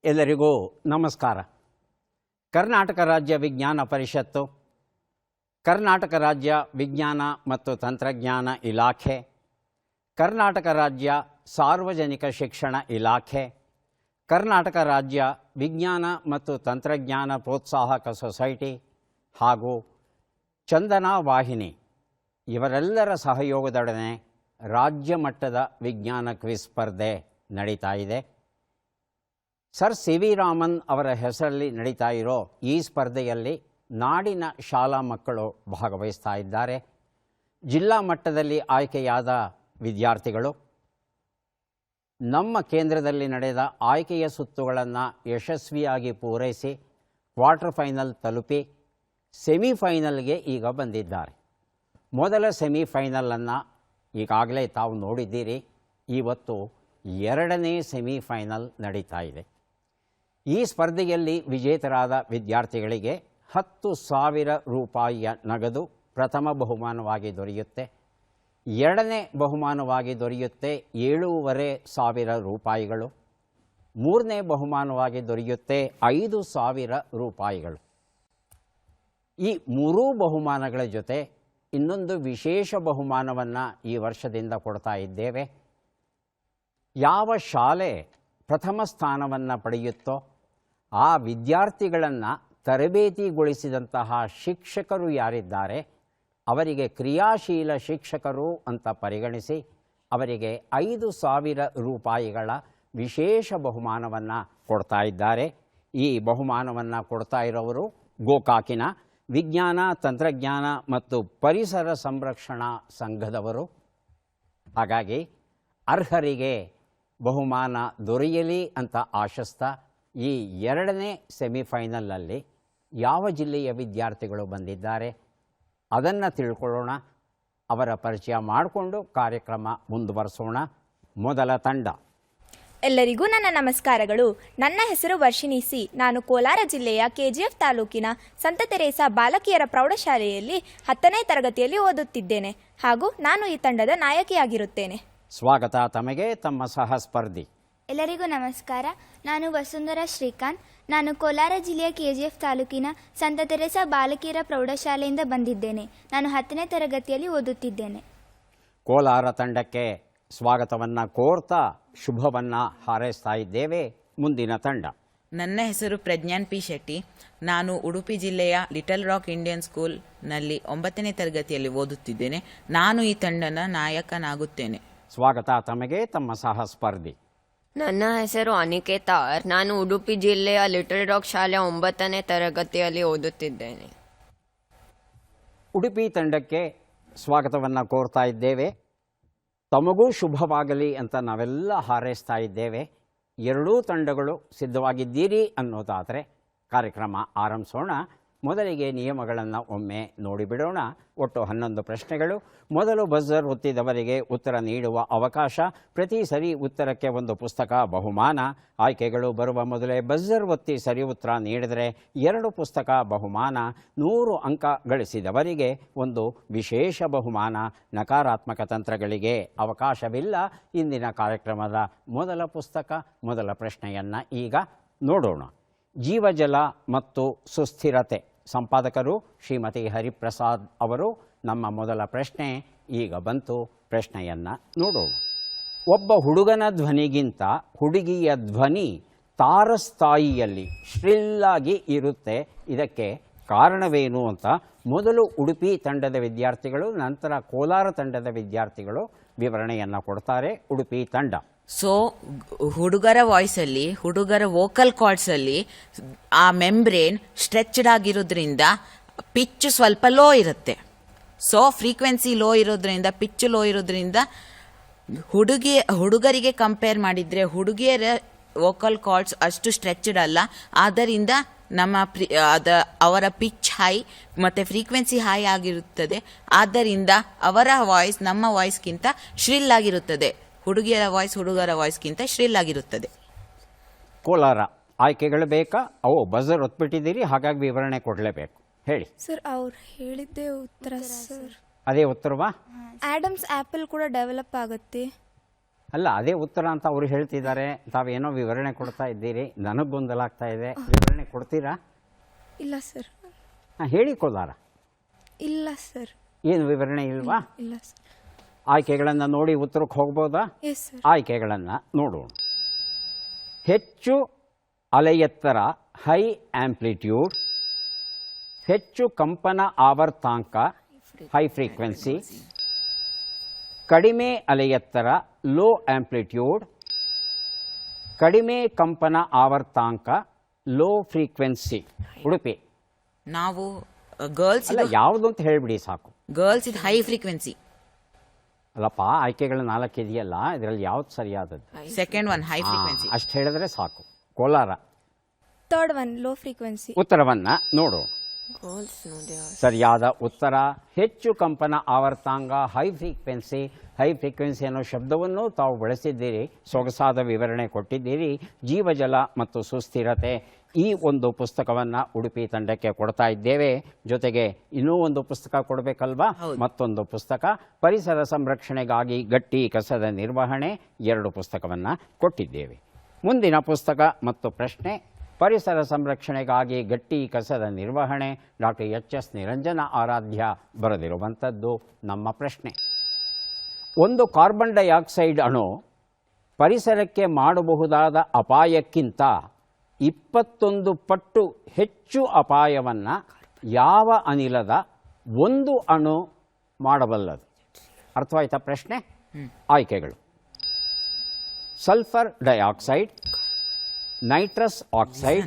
ಎಲ್ಲರಿಗೂ ನಮಸ್ಕಾರ. ಕರ್ನಾಟಕ ರಾಜ್ಯ ವಿಜ್ಞಾನ ಪರಿಷತ್ತು, ಕರ್ನಾಟಕ ರಾಜ್ಯ ವಿಜ್ಞಾನ ಮತ್ತು ತಂತ್ರಜ್ಞಾನ ಇಲಾಖೆ, ಕರ್ನಾಟಕ ರಾಜ್ಯ ಸಾರ್ವಜನಿಕ ಶಿಕ್ಷಣ ಇಲಾಖೆ, ಕರ್ನಾಟಕ ರಾಜ್ಯ ವಿಜ್ಞಾನ ಮತ್ತು ತಂತ್ರಜ್ಞಾನ ಪ್ರೋತ್ಸಾಹಕ ಸೊಸೈಟಿ ಹಾಗೂ ಚಂದನಾ ವಾಹಿನಿ ಇವರೆಲ್ಲರ ಸಹಯೋಗದೊಡನೆ ರಾಜ್ಯ ಮಟ್ಟದ ವಿಜ್ಞಾನ ಕ್ವಿಜ್ ಸ್ಪರ್ಧೆ ನಡೀತಾ ಇದೆ. ಸರ್ ಸಿ ವಿ ರಾಮನ್ ಅವರ ಹೆಸರಲ್ಲಿ ನಡೀತಾ ಇರೋ ಈ ಸ್ಪರ್ಧೆಯಲ್ಲಿ ನಾಡಿನ ಶಾಲಾ ಮಕ್ಕಳು ಭಾಗವಹಿಸ್ತಾ ಇದ್ದಾರೆ. ಜಿಲ್ಲಾ ಮಟ್ಟದಲ್ಲಿ ಆಯ್ಕೆಯಾದ ವಿದ್ಯಾರ್ಥಿಗಳು ನಮ್ಮ ಕೇಂದ್ರದಲ್ಲಿ ನಡೆದ ಆಯ್ಕೆಯ ಸುತ್ತುಗಳನ್ನು ಯಶಸ್ವಿಯಾಗಿ ಪೂರೈಸಿ ಕ್ವಾರ್ಟರ್ ಫೈನಲ್ ತಲುಪಿ ಸೆಮಿಫೈನಲ್ಗೆ ಈಗ ಬಂದಿದ್ದಾರೆ. ಮೊದಲ ಸೆಮಿಫೈನಲನ್ನು ಈಗಾಗಲೇ ತಾವು ನೋಡಿದ್ದೀರಿ. ಇವತ್ತು ಎರಡನೇ ಸೆಮಿಫೈನಲ್ ನಡೀತಾ ಇದೆ. ಈ ಸ್ಪರ್ಧೆಯಲ್ಲಿ ವಿಜೇತರಾದ ವಿದ್ಯಾರ್ಥಿಗಳಿಗೆ 10,000 ರೂಪಾಯಿಯ ನಗದು ಪ್ರಥಮ ಬಹುಮಾನವಾಗಿ ದೊರೆಯುತ್ತೆ. ಎರಡನೇ ಬಹುಮಾನವಾಗಿ ದೊರೆಯುತ್ತೆ 7,500 ರೂಪಾಯಿಗಳು. ಮೂರನೇ ಬಹುಮಾನವಾಗಿ ದೊರೆಯುತ್ತೆ 5,000 ರೂಪಾಯಿಗಳು. ಈ ಮೂರೂ ಬಹುಮಾನಗಳ ಜೊತೆ ಇನ್ನೊಂದು ವಿಶೇಷ ಬಹುಮಾನವನ್ನು ಈ ವರ್ಷದಿಂದ ಕೊಡ್ತಾ ಇದ್ದೇವೆ. ಯಾವ ಶಾಲೆ ಪ್ರಥಮ ಸ್ಥಾನವನ್ನು ಪಡೆಯುತ್ತೋ ಆ ವಿದ್ಯಾರ್ಥಿಗಳನ್ನು ತರಬೇತಿಗೊಳಿಸಿದಂತಹ ಶಿಕ್ಷಕರು ಯಾರಿದ್ದಾರೆ ಅವರಿಗೆ ಕ್ರಿಯಾಶೀಲ ಶಿಕ್ಷಕರು ಅಂತ ಪರಿಗಣಿಸಿ ಅವರಿಗೆ 5,000 ರೂಪಾಯಿಗಳ ವಿಶೇಷ ಬಹುಮಾನವನ್ನು ಕೊಡ್ತಾ ಇದ್ದಾರೆ. ಈ ಬಹುಮಾನವನ್ನು ಕೊಡ್ತಾ ಇರೋರು ಗೋಕಾಕಿನ ವಿಜ್ಞಾನ ತಂತ್ರಜ್ಞಾನ ಮತ್ತು ಪರಿಸರ ಸಂರಕ್ಷಣಾ ಸಂಘದವರು. ಹಾಗಾಗಿ ಅರ್ಹರಿಗೆ ಬಹುಮಾನ ದೊರೆಯಲಿ ಅಂತ ಆಶಿಸ್ತಾ ಈ ಎರಡನೇ ಸೆಮಿಫೈನಲಲ್ಲಿ ಯಾವ ಜಿಲ್ಲೆಯ ವಿದ್ಯಾರ್ಥಿಗಳು ಬಂದಿದ್ದಾರೆ ಅದನ್ನು ತಿಳ್ಕೊಳ್ಳೋಣ. ಅವರ ಪರಿಚಯ ಮಾಡಿಕೊಂಡು ಕಾರ್ಯಕ್ರಮ ಮುಂದುವರಿಸೋಣ. ಮೊದಲ ತಂಡ. ಎಲ್ಲರಿಗೂ ನನ್ನ ನಮಸ್ಕಾರಗಳು. ನನ್ನ ಹೆಸರು ವರ್ಷಿಣಿ ಸಿ. ನಾನು ಕೋಲಾರ ಜಿಲ್ಲೆಯ KGF ತಾಲೂಕಿನ ಸಂತ ತೆರೇಸಾ ಬಾಲಕಿಯರ ಪ್ರೌಢಶಾಲೆಯಲ್ಲಿ 10ನೇ ತರಗತಿಯಲ್ಲಿ ಓದುತ್ತಿದ್ದೇನೆ ಹಾಗೂ ನಾನು ಈ ತಂಡದ ನಾಯಕಿಯಾಗಿರುತ್ತೇನೆ. ಸ್ವಾಗತ ತಮಗೆ. ತಮ್ಮ ಸಹ ಸ್ಪರ್ಧಿ. ಎಲ್ಲರಿಗೂ ನಮಸ್ಕಾರ. ನಾನು ವಸುಂಧರಾ ಶ್ರೀಕಾಂತ್. ನಾನು ಕೋಲಾರ ಜಿಲ್ಲೆಯ KGF ತಾಲೂಕಿನ ಸಂತ ತೆರೇಸಾ ಬಾಲಕಿಯರ ಪ್ರೌಢಶಾಲೆಯಿಂದ ಬಂದಿದ್ದೇನೆ. ನಾನು 10ನೇ ತರಗತಿಯಲ್ಲಿ ಓದುತ್ತಿದ್ದೇನೆ. ಕೋಲಾರ ತಂಡಕ್ಕೆ ಸ್ವಾಗತವನ್ನು ಕೋರ್ತಾ ಶುಭವನ್ನು ಹಾರೈಸ್ತಾ ಇದ್ದೇವೆ. ಮುಂದಿನ ತಂಡ. ನನ್ನ ಹೆಸರು ಪ್ರಜ್ಞಾನ್ ಪಿ ಶೆಟ್ಟಿ. ನಾನು ಉಡುಪಿ ಜಿಲ್ಲೆಯ ಲಿಟಲ್ ರಾಕ್ ಇಂಡಿಯನ್ ಸ್ಕೂಲ್ನಲ್ಲಿ 9ನೇ ತರಗತಿಯಲ್ಲಿ ಓದುತ್ತಿದ್ದೇನೆ. ನಾನು ಈ ತಂಡದ ನಾಯಕನಾಗುತ್ತೇನೆ. ಸ್ವಾಗತ ತಮಗೆ. ತಮ್ಮ ಸಹ ಸ್ಪರ್ಧಿ. ನನ್ನ ಹೆಸರು ಅನಿಕೇತ ಆರ್. ನಾನು ಉಡುಪಿ ಜಿಲ್ಲೆಯ ಲಿಟಲ್ ರಾಕ್ ಶಾಲೆಯ 9ನೇ ತರಗತಿಯಲ್ಲಿ ಓದುತ್ತಿದ್ದೇನೆ. ಉಡುಪಿ ತಂಡಕ್ಕೆ ಸ್ವಾಗತವನ್ನು ಕೋರ್ತಾ ಇದ್ದೇವೆ. ತಮಗೂ ಶುಭವಾಗಲಿ ಅಂತ ನಾವೆಲ್ಲ ಹಾರೈಸ್ತಾ ಇದ್ದೇವೆ. ಎರಡೂ ತಂಡಗಳು ಸಿದ್ಧವಾಗಿದ್ದೀರಿ ಅನ್ನೋದಾದರೆ ಕಾರ್ಯಕ್ರಮ ಆರಂಭಿಸೋಣ. ಮೊದಲಿಗೆ ನಿಯಮಗಳನ್ನು ಒಮ್ಮೆ ನೋಡಿಬಿಡೋಣ. ಒಟ್ಟು 11 ಪ್ರಶ್ನೆಗಳು. ಮೊದಲು ಬಜರ್ ಒತ್ತಿದವರಿಗೆ ಉತ್ತರ ನೀಡುವ ಅವಕಾಶ. ಪ್ರತಿ ಸರಿ ಉತ್ತರಕ್ಕೆ ಒಂದು ಪುಸ್ತಕ ಬಹುಮಾನ. ಆಯ್ಕೆಗಳು ಬರುವ ಮೊದಲೇ ಬಜರ್ ಒತ್ತಿ ಸರಿ ಉತ್ತರ ನೀಡಿದರೆ 2 ಪುಸ್ತಕ ಬಹುಮಾನ. 100 ಅಂಕ ಗಳಿಸಿದವರಿಗೆ ಒಂದು ವಿಶೇಷ ಬಹುಮಾನ. ನಕಾರಾತ್ಮಕ ತಂತ್ರಗಳಿಗೆ ಅವಕಾಶವಿಲ್ಲ. ಇಂದಿನ ಕಾರ್ಯಕ್ರಮದ ಮೊದಲ ಪುಸ್ತಕ, ಮೊದಲ ಪ್ರಶ್ನೆಯನ್ನು ಈಗ ನೋಡೋಣ. ಜೀವಜಲ ಮತ್ತು ಸುಸ್ಥಿರತೆ, ಸಂಪಾದಕರು ಶ್ರೀಮತಿ ಹರಿಪ್ರಸಾದ್ ಅವರು. ನಮ್ಮ ಮೊದಲ ಪ್ರಶ್ನೆ ಈಗ ಬಂತು. ಪ್ರಶ್ನೆಯನ್ನು ನೋಡೋಣ. ಒಬ್ಬ ಹುಡುಗನ ಧ್ವನಿಗಿಂತ ಹುಡುಗಿಯ ಧ್ವನಿ ತಾರಸ್ಥಾಯಿಯಲ್ಲಿ ಶ್ರಿಲ್ಲಾಗಿ ಇರುತ್ತೆ. ಇದಕ್ಕೆ ಕಾರಣವೇನು ಅಂತ ಮೊದಲು ಉಡುಪಿ ತಂಡದ ವಿದ್ಯಾರ್ಥಿಗಳು, ನಂತರ ಕೋಲಾರ ತಂಡದ ವಿದ್ಯಾರ್ಥಿಗಳು ವಿವರಣೆಯನ್ನು ಕೊಡ್ತಾರೆ. ಉಡುಪಿ ತಂಡ. ಸೊ ಹುಡುಗರ ವಾಯ್ಸಲ್ಲಿ, ಹುಡುಗರ ವೋಕಲ್ ಕಾರ್ಡ್ಸಲ್ಲಿ ಆ ಮೆಂಬ್ರೇನ್ ಸ್ಟ್ರೆಚ್ಡ್ ಆಗಿರೋದ್ರಿಂದ ಪಿಚ್ ಸ್ವಲ್ಪ ಲೋ ಇರುತ್ತೆ. ಸೊ ಫ್ರೀಕ್ವೆನ್ಸಿ ಲೋ ಇರೋದ್ರಿಂದ, ಪಿಚ್ ಲೋ ಇರೋದ್ರಿಂದ ಹುಡುಗರಿಗೆ ಕಂಪೇರ್ ಮಾಡಿದರೆ ಹುಡುಗಿಯರ ವೋಕಲ್ ಕಾರ್ಡ್ಸ್ ಅಷ್ಟು ಸ್ಟ್ರೆಚ್ಡ್ ಅಲ್ಲ. ಆದ್ದರಿಂದ ಅವರ ಪಿಚ್ ಹೈ ಮತ್ತು ಫ್ರೀಕ್ವೆನ್ಸಿ ಹೈ ಆಗಿರುತ್ತದೆ. ಆದ್ದರಿಂದ ಅವರ ವಾಯ್ಸ್ ನಮ್ಮ ವಾಯ್ಸ್ಗಿಂತ ಶ್ರಿಲ್ ಆಗಿರುತ್ತದೆ. ಹುಡುಗಿಯರ ವಾಯ್ಸ್ ಹುಡುಗರ ವಾಯ್ಸ್ಗಿಂತ ಶ್ರಿಲ್ ಆಗಿರುತ್ತದೆ. ಕೋಲಾರ ಆಯ್ಕೆಗಳು ಬೇಕಾ? ಬಜರ್ ಒತ್ಬಿಟ್ಟಿದ್ದೀರಿ, ಹಾಗಾಗಿ ವಿವರಣೆ ಕೊಡಲೇಬೇಕು. ಹೇಳಿ ಸರ್. ಅವ್ರು ಹೇಳಿದ್ದೇ ಉತ್ತರ ಸರ್. ಅದೇ ಉತ್ತರವಾ? ಆಡಮ್ಸ್ ಆ್ಯಪಲ್ ಕೂಡ ಡೆವಲಪ್ ಆಗುತ್ತೆ. ಅಲ್ಲ, ಅದೇ ಉತ್ತರ ಅಂತ ಅವ್ರು ಹೇಳ್ತಿದ್ದಾರೆ, ತಾವೇನೋ ವಿವರಣೆ ಕೊಡ್ತಾ ಇದ್ದೀರಿ, ನನಗೆ ಗೊಂದಲ ಆಗ್ತಾ ಇದೆ. ವಿವರಣೆ ಕೊಡ್ತೀರಾ? ಇಲ್ಲ ಸರ್. ಹಾಂ, ಹೇಳಿ ಕೋಲಾರ. ಇಲ್ಲ ಸರ್. ಏನು ವಿವರಣೆ ಇಲ್ವಾ? ಇಲ್ಲ ಸರ್. ಆಯ್ಕೆಗಳನ್ನು ನೋಡಿ ಉತ್ತರಕ್ಕೆ ಹೋಗ್ಬೋದಾ? Yes sir. ಆಯ್ಕೆಗಳನ್ನು ನೋಡೋಣ. ಹೆಚ್ಚು ಅಲೆಯೆತ್ತರ ಹೈ ಆಂಪ್ಲಿಟ್ಯೂಡ್, ಹೆಚ್ಚು ಕಂಪನ ಆವರ್ತಾಂಕ ಹೈ ಫ್ರೀಕ್ವೆನ್ಸಿ, ಕಡಿಮೆ ಅಲೆಯೆತ್ತರ ಲೋ ಆಂಪ್ಲಿಟ್ಯೂಡ್, ಕಡಿಮೆ ಕಂಪನ ಆವರ್ತಾಂಕ ಲೋ ಫ್ರೀಕ್ವೆನ್ಸಿ. ಉಡುಪಿ. ನಾವು ಗರ್ಲ್ಸ್ ಅಲ್ಲ, ಯಾವುದು ಅಂತ ಹೇಳಿಬಿಡಿ ಸಾಕು. ಗರ್ಲ್ಸ್ ಇದು ಹೈ ಫ್ರೀಕ್ವೆನ್ಸಿ. ಅಲ್ಲಪ್ಪ, ಆಯ್ಕೆಗಳು 4 ಇದೆಯಲ್ಲ, ಇದರಲ್ಲಿ ಯಾವ್ದು ಸರಿಯಾದದ್ದು? Second one high frequency. ಅಷ್ಟು ಹೇಳಿದ್ರೆ ಸಾಕು. Kolar. Third one low frequency. ಉತ್ತರವನ್ನು ನೋಡೋಣ. ಸರಿಯಾದ ಉತ್ತರ ಹೆಚ್ಚು ಕಂಪನ ಆವರ್ತಾಂಗ ಹೈ ಫ್ರೀಕ್ವೆನ್ಸಿ. ಹೈ ಫ್ರೀಕ್ವೆನ್ಸಿ ಅನ್ನೋ ಶಬ್ದವನ್ನು ತಾವು ಬಳಸಿದ್ದೀರಿ, ಸೊಗಸಾದ ವಿವರಣೆ ಕೊಟ್ಟಿದ್ದೀರಿ. ಜೀವಜಲ ಮತ್ತು ಸುಸ್ಥಿರತೆ ಈ ಒಂದು ಪುಸ್ತಕವನ್ನು ಉಡುಪಿ ತಂಡಕ್ಕೆ ಕೊಡ್ತಾ ಇದ್ದೇವೆ. ಜೊತೆಗೆ ಇನ್ನೂ ಒಂದು ಪುಸ್ತಕ ಕೊಡಬೇಕಲ್ವಾ? ಮತ್ತೊಂದು ಪುಸ್ತಕ ಪರಿಸರ ಸಂರಕ್ಷಣೆಗಾಗಿ ಗಟ್ಟಿ ಕಸದ ನಿರ್ವಹಣೆ, 2 ಪುಸ್ತಕವನ್ನು ಕೊಟ್ಟಿದ್ದೇವೆ. ಮುಂದಿನ ಪುಸ್ತಕ ಮತ್ತು ಪ್ರಶ್ನೆ ಪರಿಸರ ಸಂರಕ್ಷಣೆಗಾಗಿ ಗಟ್ಟಿ ಕಸದ ನಿರ್ವಹಣೆ, ಡಾಕ್ಟರ್ ಎಚ್.ಎಸ್. ನಿರಂಜನ ಆರಾಧ್ಯ ಬರೆದಿರುವಂಥದ್ದು. ನಮ್ಮ ಪ್ರಶ್ನೆ: ಒಂದು ಕಾರ್ಬನ್ ಡೈಆಕ್ಸೈಡ್ ಅಣು ಪರಿಸರಕ್ಕೆ ಮಾಡಬಹುದಾದ ಅಪಾಯಕ್ಕಿಂತ 21 ಪಟ್ಟು ಹೆಚ್ಚು ಅಪಾಯವನ್ನು ಯಾವ ಅನಿಲದ ಒಂದು ಅಣು ಮಾಡಬಲ್ಲದು? ಅರ್ಥವಾಯ್ತಾ ಪ್ರಶ್ನೆ? ಆಯ್ಕೆಗಳು: sulphur dioxide, nitrous oxide,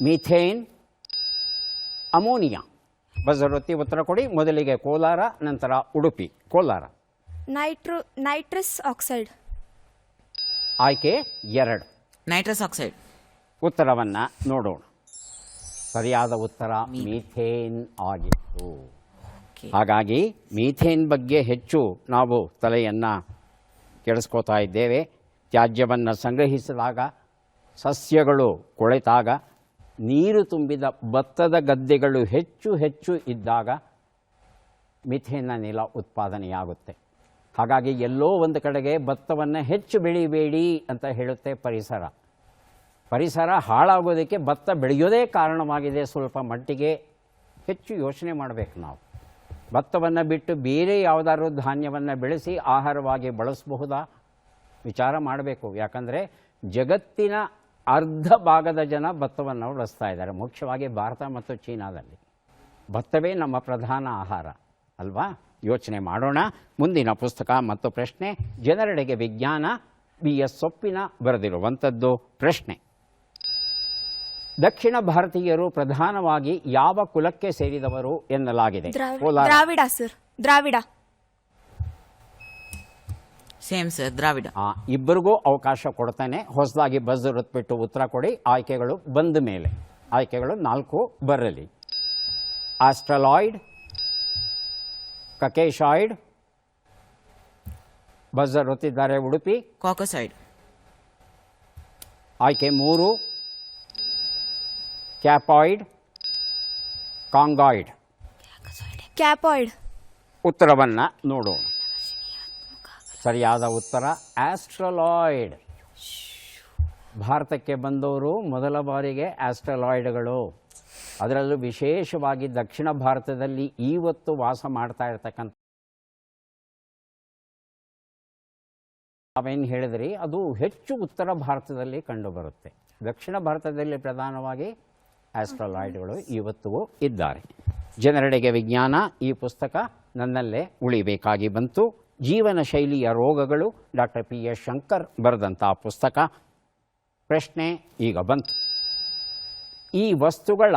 methane, ammonia. ಬಜರೊತ್ತಿ ಉತ್ತರ ಕೊಡಿ. ಮೊದಲಿಗೆ ಕೋಲಾರ, ನಂತರ ಉಡುಪಿ. ಕೋಲಾರ. Nitrous oxide. ಆಯ್ಕೆ 2 ನೈಟ್ರಸ್ ಆಕ್ಸೈಡ್. ಉತ್ತರವನ್ನು ನೋಡೋಣ. ಸರಿಯಾದ ಉತ್ತರ ಮೀಥೇನ್ ಆಗಿತ್ತು. ಹಾಗಾಗಿ ಮೀಥೇನ್ ಬಗ್ಗೆ ಹೆಚ್ಚು ನಾವು ತಲೆಯನ್ನು ಕೆಡಿಸ್ಕೋತಾ ಇದ್ದೇವೆ. ತ್ಯಾಜ್ಯವನ್ನು ಸಂಗ್ರಹಿಸಿದಾಗ, ಸಸ್ಯಗಳು ಕೊಳೆತಾಗ, ನೀರು ತುಂಬಿದ ಭತ್ತದ ಗದ್ದೆಗಳು ಹೆಚ್ಚು ಇದ್ದಾಗ ಮಿಥೇನ್ ಅನಿಲ ಉತ್ಪಾದನೆಯಾಗುತ್ತೆ. ಹಾಗಾಗಿ ಎಲ್ಲೋ ಒಂದು ಕಡೆಗೆ ಭತ್ತವನ್ನು ಹೆಚ್ಚು ಬೆಳಿಬೇಡಿ ಅಂತ ಹೇಳುತ್ತೆ ಪರಿಸರ. ಪರಿಸರ ಹಾಳಾಗೋದಕ್ಕೆ ಭತ್ತ ಬೆಳೆಯೋದೇ ಕಾರಣವಾಗಿದೆ. ಸ್ವಲ್ಪ ಮಟ್ಟಿಗೆ ಹೆಚ್ಚು ಯೋಚನೆ ಮಾಡಬೇಕು ನಾವು. ಭತ್ತವನ್ನು ಬಿಟ್ಟು ಬೇರೆ ಯಾವುದಾದ್ರೂ ಧಾನ್ಯವನ್ನು ಬೆಳೆಸಿ ಆಹಾರವಾಗಿ ಬಳಸಬಹುದಾ ವಿಚಾರ ಮಾಡಬೇಕು. ಯಾಕಂದರೆ ಜಗತ್ತಿನ ಅರ್ಧ ಭಾಗದ ಜನ ಭತ್ತವನ್ನು ಬಳಸ್ತಾ ಇದ್ದಾರೆ, ಮುಖ್ಯವಾಗಿ ಭಾರತ ಮತ್ತು ಚೀನಾದಲ್ಲಿ. ಭತ್ತವೇ ನಮ್ಮ ಪ್ರಧಾನ ಆಹಾರ ಅಲ್ವಾ? ಯೋಚನೆ ಮಾಡೋಣ. ಮುಂದಿನ ಪುಸ್ತಕ ಮತ್ತು ಪ್ರಶ್ನೆ ಜನರೆಡೆಗೆ ವಿಜ್ಞಾನ, BS ಸೊಪ್ಪಿನ ಬರೆದಿರುವಂಥದ್ದು. ಪ್ರಶ್ನೆ: ದಕ್ಷಿಣ ಭಾರತೀಯರು ಪ್ರಧಾನವಾಗಿ ಯಾವ ಕುಲಕ್ಕೆ ಸೇರಿದವರು ಎನ್ನಲಾಗಿದೆ? ದ್ರಾವಿಡ ಸರ್. ದ್ರಾವಿಡ. ಸೇಮ್ ಸರ್, ದ್ರಾವಿಡ. ಇಬ್ಬರಿಗೂ ಅವಕಾಶ ಕೊಡ್ತಾನೆ. ಹೊಸದಾಗಿ ಬಜ್ ಉತ್ತರ ಕೊಡಿ. ಆಯ್ಕೆಗಳು ಬಂದ ಮೇಲೆ. ಆಯ್ಕೆಗಳು 4 ಬರಲಿ. ಆಸ್ಟ್ರಲಾಯ್ಡ್, ಕಕೇಶಾಯ್ಡ್. ಬಜರ್ ಒತ್ತಿದ್ದಾರೆ ಉಡುಪಿ. ಕಾಕಸಾಯ್ಡ್. ಆಯ್ಕೆ 3 ಕ್ಯಾಪಾಯ್ಡ್, ಕಾಂಗಾಯ್ಡ್. ಕ್ಯಾಪಾಯ್ಡ್. ಉತ್ತರವನ್ನು ನೋಡೋಣ. ಸರಿಯಾದ ಉತ್ತರ ಆಸ್ಟ್ರಲಾಯ್ಡ್. ಭಾರತಕ್ಕೆ ಬಂದವರು ಮೊದಲ ಬಾರಿಗೆ ಆಸ್ಟ್ರಲಾಯ್ಡ್ಗಳು. ಅದರಲ್ಲೂ ವಿಶೇಷವಾಗಿ ದಕ್ಷಿಣ ಭಾರತದಲ್ಲಿ ಇವತ್ತು ವಾಸ ಮಾಡ್ತಾ ಇರತಕ್ಕಂಥ ನಾವೇನು ಹೇಳಿದ್ರಿ ಅದು ಹೆಚ್ಚು ಉತ್ತರ ಭಾರತದಲ್ಲಿ ಕಂಡುಬರುತ್ತೆ. ದಕ್ಷಿಣ ಭಾರತದಲ್ಲಿ ಪ್ರಧಾನವಾಗಿ ಆಸ್ಟ್ರಲಾಯ್ಡ್ಗಳು ಇವತ್ತಿಗೂ ಇದ್ದಾರೆ. ಜನರೆಡೆಗೆ ವಿಜ್ಞಾನ ಈ ಪುಸ್ತಕ ನನ್ನಲ್ಲೇ ಉಳಿಬೇಕಾಗಿ ಬಂತು. ಜೀವನ ಶೈಲಿಯ ರೋಗಗಳು ಡಾಕ್ಟರ್ PS ಶಂಕರ್ ಬರೆದಂಥ ಪುಸ್ತಕ. ಪ್ರಶ್ನೆ ಈಗ ಬಂತು. ಈ ವಸ್ತುಗಳ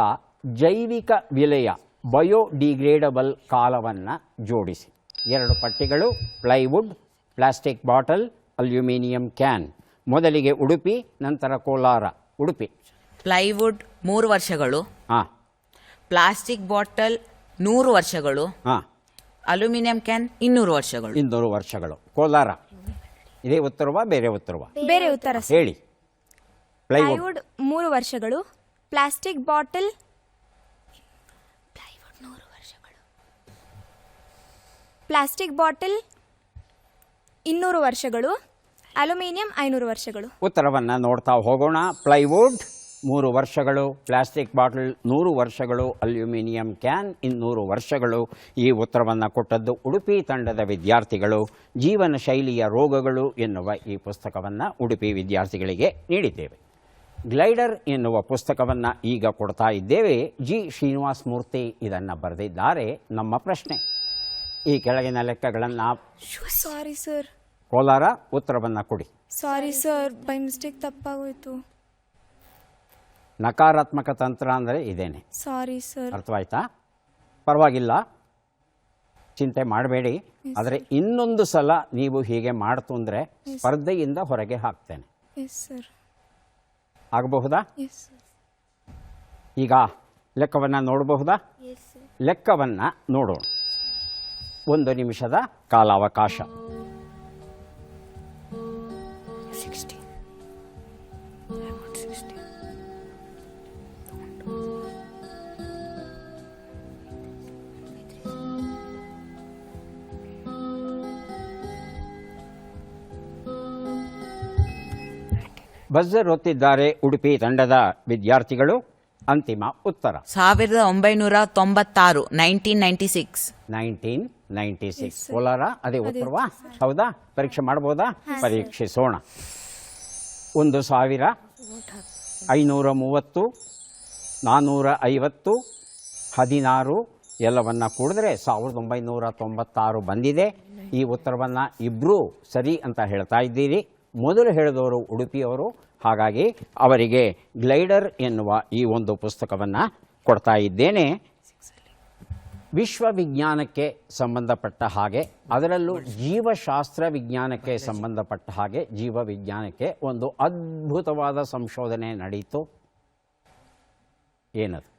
ಜೈವಿಕ ವಿಲೆಯ ಬಯೋಡಿಗ್ರೇಡಬಲ್ ಕಾಲವನ್ನು ಜೋಡಿಸಿ. 2 ಪಟ್ಟಿಗಳು: plywood, plastic bottle, aluminium can. ಮೊದಲಿಗೆ ಉಡುಪಿ, ನಂತರ ಕೋಲಾರ. ಉಡುಪಿ. ಪ್ಲೈವುಡ್ 3 ವರ್ಷಗಳು. ಹಾಂ. ಪ್ಲಾಸ್ಟಿಕ್ ಬಾಟಲ್ 100 ವರ್ಷಗಳು. ಹಾಂ. ಅಲ್ಯೂಮಿನಿಯಂ ಕ್ಯಾನ್ 200 ವರ್ಷಗಳು. 200 ವರ್ಷಗಳು. ಕೋಲಾರ. ಇದೇ ಉತ್ತರವಾ ಬೇರೆ ಉತ್ತರವಾ? ಬೇರೆ ಉತ್ತರ ಸರ್. ಹೇಳಿ. ಪ್ಲೈವುಡ್ 3 ವರ್ಷಗಳು. ಪ್ಲಾಸ್ಟಿಕ್ ಬಾಟಲ್ 100 ವರ್ಷಗಳು. ಪ್ಲಾಸ್ಟಿಕ್ ಬಾಟಲ್ 200 ವರ್ಷಗಳು. ಅಲ್ಯೂಮಿನಿಯಂ 500 ವರ್ಷಗಳು. ಉತ್ತರವನ್ನು ನೋಡ್ತಾ ಹೋಗೋಣ. ಪ್ಲೈವುಡ್ 3 ವರ್ಷಗಳು, ಪ್ಲಾಸ್ಟಿಕ್ ಬಾಟಲ್ 100 ವರ್ಷಗಳು, ಅಲ್ಯೂಮಿನಿಯಂ ಕ್ಯಾನ್ 200 ವರ್ಷಗಳು. ಈ ಉತ್ತರವನ್ನು ಕೊಟ್ಟದ್ದು ಉಡುಪಿ ತಂಡದ ವಿದ್ಯಾರ್ಥಿಗಳು. ಜೀವನ ಶೈಲಿಯ ರೋಗಗಳು ಎನ್ನುವ ಈ ಪುಸ್ತಕವನ್ನು ಉಡುಪಿ ವಿದ್ಯಾರ್ಥಿಗಳಿಗೆ ನೀಡಿದ್ದೇವೆ. ಗ್ಲೈಡರ್ ಎನ್ನುವ ಪುಸ್ತಕವನ್ನು ಈಗ ಕೊಡ್ತಾ ಇದ್ದೇವೆ. ಜಿ ಶ್ರೀನಿವಾಸ ಮೂರ್ತಿ ಇದನ್ನು ಬರೆದಿದ್ದಾರೆ. ನಮ್ಮ ಪ್ರಶ್ನೆ, ಈ ಕೆಳಗಿನ ಲೆಕ್ಕಗಳನ್ನು ಸಾರಿ ಸರ್. ಕೋಲಾರ ಉತ್ತರವನ್ನು ಕೊಡಿ. ಸಾರಿ ಸರ್, ಬೈ ಮಿಸ್ಟೇಕ್ ತಪ್ಪಾಗೋಯ್ತು. ನಕಾರಾತ್ಮಕ ತಂತ್ರ ಅಂದರೆ ಇದೇನೆ. Sorry sir. ಅರ್ಥವಾಯ್ತಾ? ಪರವಾಗಿಲ್ಲ, ಚಿಂತೆ ಮಾಡಬೇಡಿ. ಆದರೆ ಇನ್ನೊಂದು ಸಲ ನೀವು ಹೀಗೆ ಮಾಡ್ತು ಅಂದರೆ ಸ್ಪರ್ಧೆಯಿಂದ ಹೊರಗೆ ಹಾಕ್ತೇನೆ. Yes sir. ಆಗಬಹುದಾ? Yes sir. ಈಗ ಲೆಕ್ಕವನ್ನು ನೋಡಬಹುದಾ? ಲೆಕ್ಕವನ್ನು ನೋಡೋಣ. 1 ನಿಮಿಷದ ಕಾಲಾವಕಾಶ. 60. ಬಜರ್ ಒತ್ತಿದ್ದಾರೆ ಉಡುಪಿ ತಂಡದ ವಿದ್ಯಾರ್ಥಿಗಳು. ಅಂತಿಮ ಉತ್ತರ 1996, 1996. 1996. ಕೋಲಾರ ಅದೇ ಉತ್ತರವಾ? ಹೌದಾ? ಪರೀಕ್ಷೆ ಮಾಡ್ಬೋದಾ? ಪರೀಕ್ಷಿಸೋಣ. 1530, 450, 16 ಎಲ್ಲವನ್ನ ಕೂಡಿದ್ರೆ 1996 ಬಂದಿದೆ. ಈ ಉತ್ತರವನ್ನು ಇಬ್ಬರೂ ಸರಿ ಅಂತ ಹೇಳ್ತಾ ಇದ್ದೀರಿ. ಮೊದಲು ಹೇಳಿದವರು ಉಡುಪಿಯವರು, ಹಾಗಾಗಿ ಅವರಿಗೆ ಗ್ಲೈಡರ್ ಎನ್ನುವ ಈ ಒಂದು ಪುಸ್ತಕವನ್ನು ಕೊಡ್ತಾ ಇದ್ದೇನೆ. ವಿಶ್ವವಿಜ್ಞಾನಕ್ಕೆ ಸಂಬಂಧಪಟ್ಟ ಹಾಗೆ, ಅದರಲ್ಲೂ ಜೀವಶಾಸ್ತ್ರ ವಿಜ್ಞಾನಕ್ಕೆ ಸಂಬಂಧಪಟ್ಟ ಹಾಗೆ ಜೀವವಿಜ್ಞಾನಕ್ಕೆ ಒಂದು ಅದ್ಭುತವಾದ ಸಂಶೋಧನೆ ನಡೀತು. ಏನದು?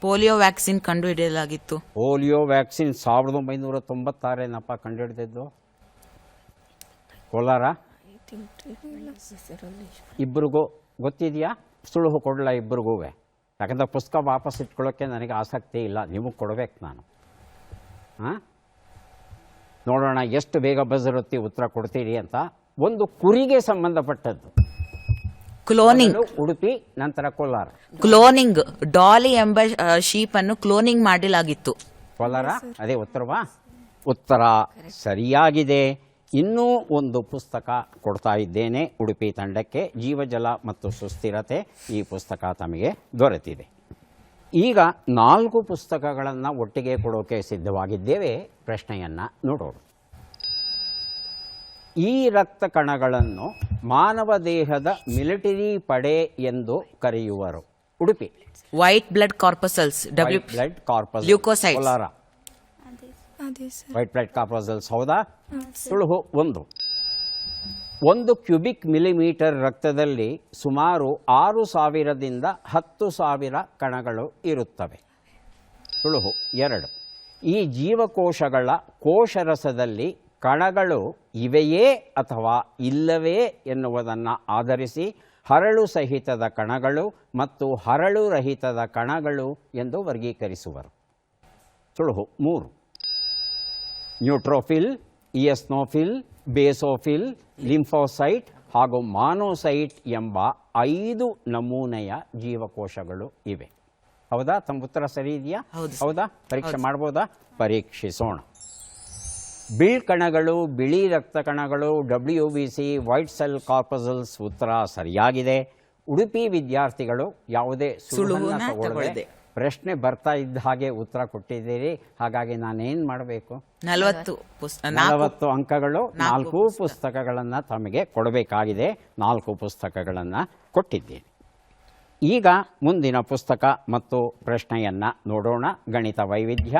ಪೋಲಿಯೋ ವ್ಯಾಕ್ಸಿನ್ ಕಂಡುಹಿಡಿಯಲಾಗಿತ್ತು. ಪೋಲಿಯೋ ವ್ಯಾಕ್ಸಿನ್ 1996 ಏನಪ್ಪ ಕಂಡುಹಿಡಿದಿದ್ದು? ಕೋಲಾರ ಇಬ್ಬರಿಗೂ ಗೊತ್ತಿದೆಯಾ? ಸುಳುಹು ಕೊಡಲ್ಲ ಇಬ್ಬರಿಗೂ. ಯಾಕಂದರೆ ಪುಸ್ತಕ ವಾಪಸ್ ಇಟ್ಕೊಳ್ಳೋಕ್ಕೆ ನನಗೆ ಆಸಕ್ತಿ ಇಲ್ಲ, ನಿಮಗೆ ಕೊಡಬೇಕು ನಾನು. ನೋಡೋಣ ಎಷ್ಟು ಬೇಗ ಬಜರೊತ್ತಿ ಉತ್ತರ ಕೊಡ್ತೀರಿ ಅಂತ. ಒಂದು ಕುರಿಗೆ ಸಂಬಂಧಪಟ್ಟದ್ದು. ಕ್ಲೋನಿಂಗ್. ಉಡುಪಿ, ನಂತರ ಕೋಲಾರ. ಕ್ಲೋನಿಂಗ್. ಡಾಲಿ ಎಂಬ ಶೀಪ್ ಅನ್ನು ಕ್ಲೋನಿಂಗ್ ಮಾಡಲಾಗಿತ್ತು. ಕೋಲಾರ ಅದೇ ಉತ್ತರವಾ? ಉತ್ತರ ಸರಿಯಾಗಿದೆ. ಇನ್ನೂ ಒಂದು ಪುಸ್ತಕ ಕೊಡ್ತಾ ಇದ್ದೇನೆ ಉಡುಪಿ ತಂಡಕ್ಕೆ. ಜೀವಜಲ ಮತ್ತು ಸುಸ್ಥಿರತೆ ಈ ಪುಸ್ತಕ ತಮಗೆ ದೊರೆತಿದೆ. ಈಗ 4 ಪುಸ್ತಕಗಳನ್ನು ಒಟ್ಟಿಗೆ ಕೊಡೋಕೆ ಸಿದ್ಧವಾಗಿದ್ದೇವೆ. ಪ್ರಶ್ನೆಯನ್ನು ನೋಡೋಣ. ಈ ರಕ್ತ ಕಣಗಳನ್ನು ಮಾನವ ದೇಹದ ಮಿಲಿಟರಿ ಪಡೆ ಎಂದು ಕರೆಯುವರು. Udupi. White blood corpuscles. Blood corpuscles. Leucocytes. Kolar ಅದೇ ಸರ್. White blood corpuscles. ಹೌದಾ? ಸುಳುಹು 1 ಕ್ಯೂಬಿಕ್ ಮಿಲಿಮೀಟರ್ ರಕ್ತದಲ್ಲಿ ಸುಮಾರು 6000ದಿಂದ 10,000 ಕಣಗಳು ಇರುತ್ತವೆ. ಸುಳುಹು 2. ಈ ಜೀವಕೋಶಗಳ ಕೋಶರಸದಲ್ಲಿ ಕಣಗಳು ಇವೆಯೇ ಅಥವಾ ಇಲ್ಲವೇ ಎನ್ನುವುದನ್ನು ಆಧರಿಸಿ ಹರಳು ಸಹಿತದ ಕಣಗಳು ಮತ್ತು ಹರಳು ರಹಿತದ ಕಣಗಳು ಎಂದು ವರ್ಗೀಕರಿಸುವರು. ಸುಳುಹು 3. ನ್ಯೂಟ್ರೋಫಿಲ್, ಇಯಸ್ನೋಫಿಲ್, ಬೇಸೋಫಿಲ್, ಲಿಂಫೋಸೈಟ್ ಹಾಗೂ ಮಾನೋಸೈಟ್ ಎಂಬ 5 ನಮೂನೆಯ ಜೀವಕೋಶಗಳು ಇವೆ. ಹೌದಾ? ತಮ್ಮ ಉತ್ತರ ಸರಿ ಇದೆಯಾ? ಹೌದಾ? ಪರೀಕ್ಷೆ ಮಾಡ್ಬೋದಾ? ಪರೀಕ್ಷಿಸೋಣ. ಬಿಳ್ ಕಣಗಳು, ಬಿಳಿ ರಕ್ತ ಕಣಗಳು, WBC, ವೈಟ್ ಸೆಲ್ ಕಾರ್ಪಸಲ್ಸ್ ಉತ್ತರ ಸರಿಯಾಗಿದೆ. ಉಡುಪಿ ವಿದ್ಯಾರ್ಥಿಗಳು ಯಾವುದೇ ಸುಳುಹನ್ನ ತಗೊಳ್ಳದೆ ಪ್ರಶ್ನೆ ಬರ್ತಾ ಇದ್ದ ಹಾಗೆ ಉತ್ತರ ಕೊಟ್ಟಿದ್ದೀರಿ. ಹಾಗಾಗಿ ನಾನೇನು ಮಾಡಬೇಕು? 40 ಅಂಕಗಳು, 4 ಪುಸ್ತಕಗಳನ್ನು ತಮಗೆ ಕೊಡಬೇಕಾಗಿದೆ. 4 ಪುಸ್ತಕಗಳನ್ನು ಕೊಟ್ಟಿದ್ದೀನಿ. ಈಗ ಮುಂದಿನ ಪುಸ್ತಕ ಮತ್ತು ಪ್ರಶ್ನೆಯನ್ನು ನೋಡೋಣ. ಗಣಿತ ವೈವಿಧ್ಯ,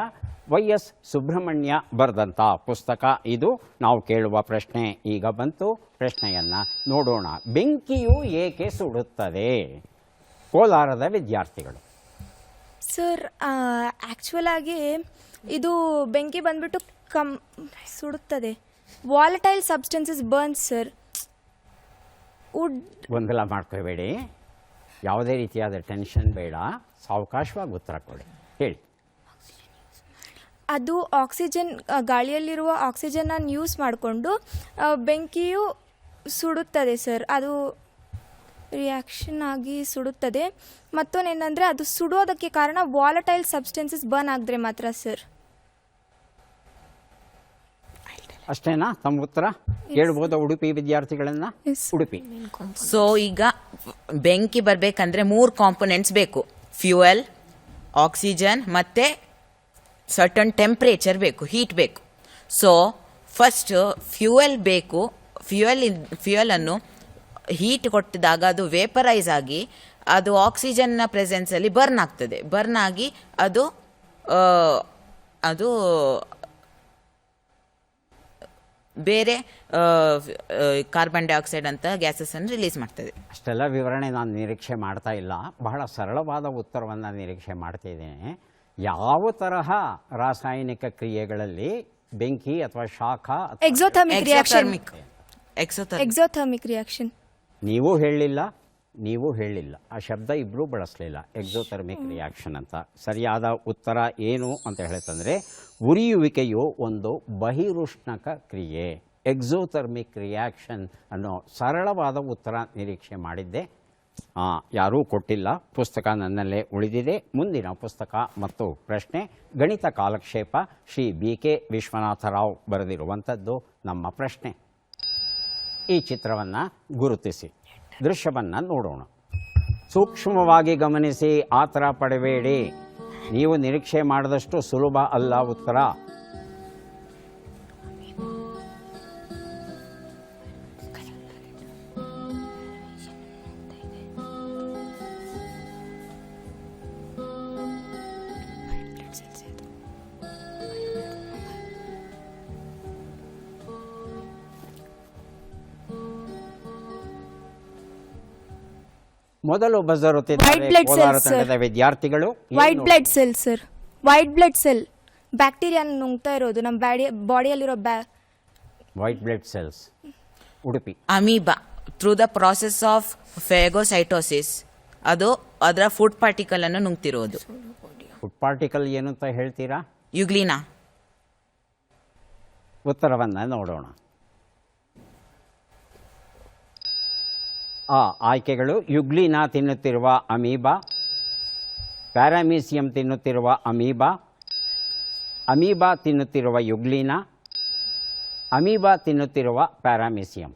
YS ಸುಬ್ರಹ್ಮಣ್ಯ ಬರೆದಂಥ ಪುಸ್ತಕ ಇದು. ನಾವು ಕೇಳುವ ಪ್ರಶ್ನೆ ಈಗ ಬಂತು. ಪ್ರಶ್ನೆಯನ್ನು ನೋಡೋಣ. ಬೆಂಕಿಯು ಏಕೆ ಸುಡುತ್ತದೆ? ಕೋಲಾರದ ವಿದ್ಯಾರ್ಥಿಗಳು. ಸರ್, ಆ್ಯಕ್ಚುಲ್ ಆಗಿ ಇದು ಬೆಂಕಿ ಬಂದ್ಬಿಟ್ಟು ಸುಡುತ್ತದೆ. Volatile substances burns sir. ಗೊಂದಲ ಮಾಡ್ಕೋಬೇಡಿ, ಯಾವುದೇ ರೀತಿಯಾದ ಟೆನ್ಷನ್ ಬೇಡ, ಸಾವಕಾಶವಾಗಿ ಉತ್ತರ ಕೊಡಿ. ಹೇಳಿ. ಅದು ಆಕ್ಸಿಜನ್, ಗಾಳಿಯಲ್ಲಿರುವ ಆಕ್ಸಿಜನ್ನ ಯೂಸ್ ಮಾಡಿಕೊಂಡು ಬೆಂಕಿಯು ಸುಡುತ್ತದೆ ಸರ್. ಅದು ರಿಯಾಕ್ಷನ್ ಆಗಿ ಸುಡುತ್ತದೆ. ಮತ್ತೊಂದೇನೆಂದರೆ ಅದು ಸುಡೋದಕ್ಕೆ ಕಾರಣ ವಾಲಟೈಲ್ ಸಬ್ಸ್ಟೆನ್ಸಸ್ ಬರ್ನ್ ಆಗಿದ್ರೆ ಮಾತ್ರ ಸರ್. ಅಷ್ಟೇನಾ ತಮ್ಮ ಉತ್ತರ? ಹೇಳ್ಬೋದಾ ಉಡುಪಿ ವಿದ್ಯಾರ್ಥಿಗಳನ್ನ? ಉಡುಪಿ. ಸೊ ಈಗ ಬೆಂಕಿ ಬರಬೇಕಂದ್ರೆ 3 ಕಾಂಪೊನೆಂಟ್ಸ್ ಬೇಕು. ಫ್ಯೂಯಲ್, ಆಕ್ಸಿಜನ್ ಮತ್ತು ಸರ್ಟನ್ ಟೆಂಪ್ರೇಚರ್ ಬೇಕು, ಹೀಟ್ ಬೇಕು. ಸೊ ಫಸ್ಟ್ ಫ್ಯೂಯಲ್ ಬೇಕು. ಫ್ಯೂಯಲನ್ನು ಹೀಟ್ ಕೊಟ್ಟಿದಾಗ ಅದು ವೇಪರೈಸ್ ಆಗಿ ಅದು ಆಕ್ಸಿಜನ್ನ ಪ್ರೆಸೆನ್ಸಲ್ಲಿ ಬರ್ನ್ ಆಗ್ತದೆ. ಬರ್ನ್ ಆಗಿ ಅದು ಅದು ಬೇರೆ ಕಾರ್ಬನ್ ಡೈಆಕ್ಸೈಡ್ ಅಂತ ಗ್ಯಾಸಸನ್ನು ರಿಲೀಸ್ ಮಾಡ್ತದೆ. ಅಷ್ಟೆಲ್ಲ ವಿವರಣೆ ನಾನು ನಿರೀಕ್ಷೆ ಮಾಡ್ತಾ ಇಲ್ಲ. ಬಹಳ ಸರಳವಾದ ಉತ್ತರವನ್ನು ನಿರೀಕ್ಷೆ ಮಾಡ್ತಿದ್ದೇನೆ. ಯಾವ ತರಹ ರಾಸಾಯನಿಕ ಕ್ರಿಯೆಗಳಲ್ಲಿ ಬೆಂಕಿ ಅಥವಾ ಶಾಖ ಎಕ್ಸೋಥರ್ಮಿಕ್ ರಿಯಾಕ್ಷನ್. Exothermic reaction. ನೀವು ಹೇಳಿಲ್ಲ ಆ ಶಬ್ದ ಇಬ್ಬರೂ ಬಳಸಲಿಲ್ಲ. ಎಕ್ಸೋಥರ್ಮಿಕ್ ರಿಯಾಕ್ಷನ್ ಅಂತ. ಸರಿಯಾದ ಉತ್ತರ ಏನು ಅಂತ ಹೇಳ್ತಂದರೆ ಉರಿಯುವಿಕೆಯು ಒಂದು ಬಹಿರುಷ್ಣಕ ಕ್ರಿಯೆ. ಎಕ್ಸೋಥರ್ಮಿಕ್ ರಿಯಾಕ್ಷನ್ ಅನ್ನೋ ಸರಳವಾದ ಉತ್ತರ ನಿರೀಕ್ಷೆ ಮಾಡಿದ್ದೆ. ಯಾರೂ ಕೊಟ್ಟಿಲ್ಲ. ಪುಸ್ತಕ ನನ್ನಲ್ಲೇ ಉಳಿದಿದೆ. ಮುಂದಿನ ಪುಸ್ತಕ ಮತ್ತು ಪ್ರಶ್ನೆ ಗಣಿತ ಕಾಲಕ್ಷೇಪ, ಶ್ರೀ BK ವಿಶ್ವನಾಥರಾವ್ ಬರೆದಿರುವಂಥದ್ದು ನಮ್ಮ ಪ್ರಶ್ನೆ. ಈ ಚಿತ್ರವನ್ನು ಗುರುತಿಸಿ, ದೃಶ್ಯವನ್ನು ನೋಡೋಣ. ಸೂಕ್ಷ್ಮವಾಗಿ ಗಮನಿಸಿ, ಆತರ ಪಡಬೇಡಿ. ನೀವು ನಿರೀಕ್ಷೆ ಮಾಡಿದಷ್ಟು ಸುಲಭ ಅಲ್ಲ ಉತ್ತರ. ಮೊದಲು ಬಜರ್ ಕೋಲಾರ ತಂಡದ ವಿದ್ಯಾರ್ಥಿಗಳು. White blood cell sir. White blood cell bacteria ನುಂಗ್ತಾ ಇರೋದು ನಮ್ಮ ಬಾಡಿಯಲ್ಲಿರೋ white blood cells. Udupi. Amoeba through the process of phagocytosis ಅದು ಅದರ ಫುಡ್ ಪಾರ್ಟಿಕಲ್ ಅನ್ನು ನುಂಗ್ತಿರೋದು. ಫುಡ್ ಪಾರ್ಟಿಕಲ್ ಏನು ಅಂತ ಹೇಳ್ತೀರಾ? ಯುಗ್ಲಿನಾ. ಉತ್ತರವನ್ನು ನೋಡೋಣ. ಆಯ್ಕೆಗಳು: ಯುಗ್ಲಿನಾ ತಿನ್ನುತ್ತಿರುವ ಅಮೀಬಾ, ಪ್ಯಾರಾಮೀಸಿಯಂ ತಿನ್ನುತ್ತಿರುವ ಅಮೀಬಾ, ಅಮೀಬಾ ತಿನ್ನುತ್ತಿರುವ ಯುಗ್ಲಿನಾ, ಅಮೀಬಾ ತಿನ್ನುತ್ತಿರುವ ಪ್ಯಾರಾಮೀಸಿಯಂ.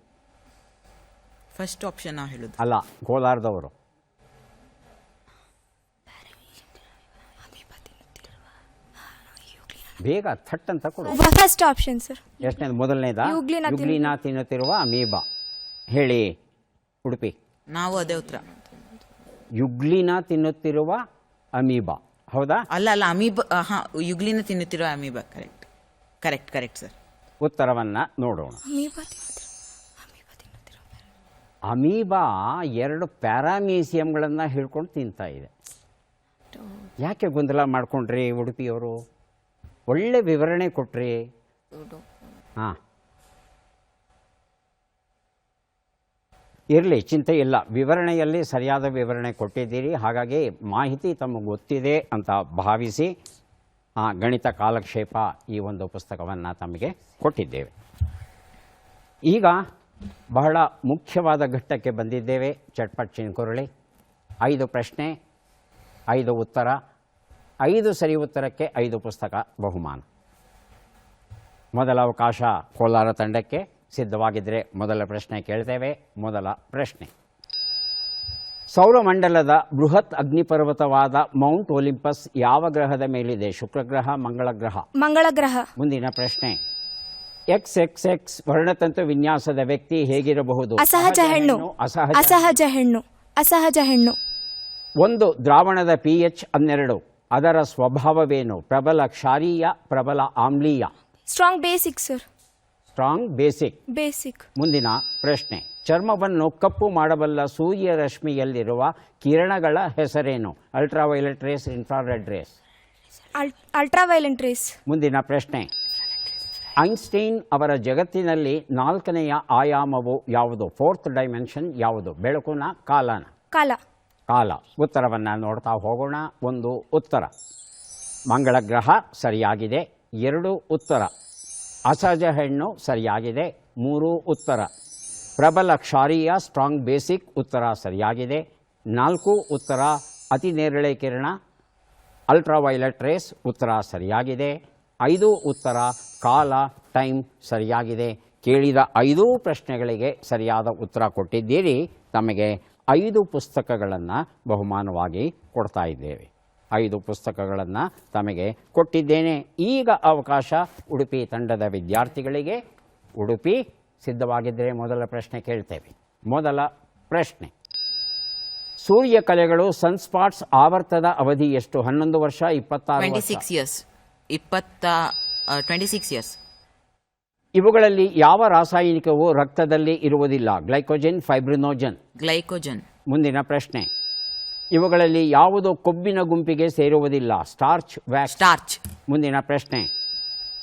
ಫಸ್ಟ್ ಆಪ್ಷನ್ ಹೇಳುದು ಅಲ್ಲ, ಕೋಲಾರದವರು. ಬೇಗ ಥಟ್ ಅಂತ ಕೊಡು. First option sir. ಎಷ್ಟನೇದು? ಮೊದಲನೇದಾ? ಯುಗ್ಲಿನಾ ತಿನ್ನುತ್ತಿರುವ ಅಮೀಬಾ. ಹೇಳಿ ಉಡುಪಿ. ನಾವು ಅದೇ ಉತ್ತರ. ಯುಗ್ಲಿನಾ ತಿನ್ನುತ್ತಿರುವ ಅಮೀಬಾ. ಹೌದಾ? ಅಲ್ಲ ಅಮೀಬಾ. ಯುಗ್ಲಿನ ತಿನ್ನುತ್ತಿರುವ ಅಮೀಬಾ. Correct sir. ಉತ್ತರವನ್ನ ನೋಡೋಣ. ಅಮೀಬಾ 2 ಪ್ಯಾರಾಮೀಸಿಯಂಗಳನ್ನು ಹಿಡ್ಕೊಂಡು ತಿಂತಾ ಇದೆ. ಯಾಕೆ ಗೊಂದಲ ಮಾಡ್ಕೊಂಡ್ರಿ ಉಡುಪಿಯವರು? ಒಳ್ಳೆ ವಿವರಣೆ ಕೊಟ್ರಿ. ಇರಲಿ, ಚಿಂತೆ ಇಲ್ಲ. ವಿವರಣೆಯಲ್ಲಿ ಸರಿಯಾದ ವಿವರಣೆ ಕೊಟ್ಟಿದ್ದೀರಿ. ಹಾಗಾಗಿ ಮಾಹಿತಿ ತಮಗೆ ಗೊತ್ತಿದೆ ಅಂತ ಭಾವಿಸಿ ಗಣಿತ ಕಾಲಕ್ಷೇಪ ಈ ಒಂದು ಪುಸ್ತಕವನ್ನು ತಮಗೆ ಕೊಟ್ಟಿದ್ದೇವೆ. ಈಗ ಬಹಳ ಮುಖ್ಯವಾದ ಘಟ್ಟಕ್ಕೆ ಬಂದಿದ್ದೇವೆ. ಚಟ್ಪಟ್ ಚಿನ್ಕುರಳಿ. 5 ಪ್ರಶ್ನೆ, 5 ಉತ್ತರ, 5 ಸರಿ ಉತ್ತರಕ್ಕೆ 5 ಪುಸ್ತಕ ಬಹುಮಾನ. ಮೊದಲ ಅವಕಾಶ ಕೋಲಾರ ತಂಡಕ್ಕೆ. ಸಿದ್ಧವಾಗಿದ್ದರೆ ಮೊದಲ ಪ್ರಶ್ನೆ ಕೇಳ್ತೇವೆ. ಮೊದಲ ಪ್ರಶ್ನೆ: ಸೌರಮಂಡಲದ ಬೃಹತ್ ಅಗ್ನಿಪರ್ವತವಾದ ಮೌಂಟ್ ಒಲಿಂಪಸ್ ಯಾವ ಗ್ರಹದ ಮೇಲಿದೆ? ಶುಕ್ರಗ್ರಹ, ಮಂಗಳ ಗ್ರಹ? ಮಂಗಳ ಗ್ರಹ. ಮುಂದಿನ ಪ್ರಶ್ನೆ: XXX ವರ್ಣತಂತು ವಿನ್ಯಾಸದ ವ್ಯಕ್ತಿ ಹೇಗಿರಬಹುದು? ಅಸಹಜ ಹೆಣ್ಣು. ಅಸಹಜ ಹೆಣ್ಣು. ಅಸಹಜ ಹೆಣ್ಣು. ಒಂದು ದ್ರಾವಣದ pH 12. ಅದರ ಸ್ವಭಾವವೇನು? ಪ್ರಬಲ ಕ್ಷಾರೀಯ, ಪ್ರಬಲ ಆಮ್ಲೀಯ? Strong basic sir. Strong basic. Basic. ಮುಂದಿನ ಪ್ರಶ್ನೆ: ಚರ್ಮವನ್ನು ಕಪ್ಪು ಮಾಡಬಲ್ಲ ಸೂರ್ಯರಶ್ಮಿಯಲ್ಲಿರುವ ಕಿರಣಗಳ ಹೆಸರೇನು? Ultraviolet race, infrared race? Ultraviolet race. ಮುಂದಿನ ಪ್ರಶ್ನೆ: ಐನ್ಸ್ಟೈನ್ ಅವರ ಜಗತ್ತಿನಲ್ಲಿ 4ನೆಯ ಆಯಾಮವು ಯಾವುದು? 4th ಡೈಮೆನ್ಷನ್ ಯಾವುದು? ಬೆಳಕುನ, ಕಾಲನ? ಕಾಲ. ಕಾಲ. ಉತ್ತರವನ್ನು ನೋಡ್ತಾ ಹೋಗೋಣ. ಒಂದು ಉತ್ತರ ಮಂಗಳ ಗ್ರಹ ಸರಿಯಾಗಿದೆ. 2 ಉತ್ತರ. ಅಸಹಜ ಹೆಣ್ಣು ಸರಿಯಾಗಿದೆ, 3 ಉತ್ತರ. ಪ್ರಬಲ ಕ್ಷಾರೀಯ ಸ್ಟ್ರಾಂಗ್ ಬೇಸಿಕ್ ಉತ್ತರ ಸರಿಯಾಗಿದೆ, 4 ಉತ್ತರ. ಅತಿ ನೇರಳೆ ಕಿರಣ ಅಲ್ಟ್ರಾವೈಲೆಟ್ ರೇಸ್ ಉತ್ತರ ಸರಿಯಾಗಿದೆ, 5 ಉತ್ತರ. ಕಾಲ ಟೈಮ್ ಸರಿಯಾಗಿದೆ. ಕೇಳಿದ 5 ಪ್ರಶ್ನೆಗಳಿಗೆ ಸರಿಯಾದ ಉತ್ತರ ಕೊಟ್ಟಿದ್ದೀರಿ. ತಮಗೆ 5 ಪುಸ್ತಕಗಳನ್ನು ಬಹುಮಾನವಾಗಿ ಕೊಡ್ತಾ ಇದ್ದೇವೆ. 5 ಪುಸ್ತಕಗಳನ್ನು ತಮಗೆ ಕೊಟ್ಟಿದ್ದೇನೆ. ಈಗ ಅವಕಾಶ ಉಡುಪಿ ತಂಡದ ವಿದ್ಯಾರ್ಥಿಗಳಿಗೆ. ಉಡುಪಿ ಸಿದ್ಧವಾಗಿದ್ದರೆ ಮೊದಲ ಪ್ರಶ್ನೆ ಕೇಳ್ತೇವೆ. ಮೊದಲ ಪ್ರಶ್ನೆ, ಸೂರ್ಯಕಲೆಗಳು ಸನ್ಸ್ಪಾಟ್ಸ್ ಆವರ್ತದ ಅವಧಿ ಎಷ್ಟು? 11 ವರ್ಷ, 26 ವರ್ಷ? 26 ಇಯರ್ಸ್. 26 ಇಯರ್ಸ್. ಇವುಗಳಲ್ಲಿ ಯಾವ ರಾಸಾಯನಿಕವು ರಕ್ತದಲ್ಲಿ ಇರುವುದಿಲ್ಲ? ಗ್ಲೈಕೋಜನ್, ಫೈಬ್ರಿನೋಜನ್? ಗ್ಲೈಕೋಜನ್. ಮುಂದಿನ ಪ್ರಶ್ನೆ, ಇವುಗಳಲ್ಲಿ ಯಾವುದು ಕೊಬ್ಬಿನ ಗುಂಪಿಗೆ ಸೇರುವುದಿಲ್ಲ? Starch, wax? ಸ್ಟಾರ್ಚ್. ಮುಂದಿನ ಪ್ರಶ್ನೆ,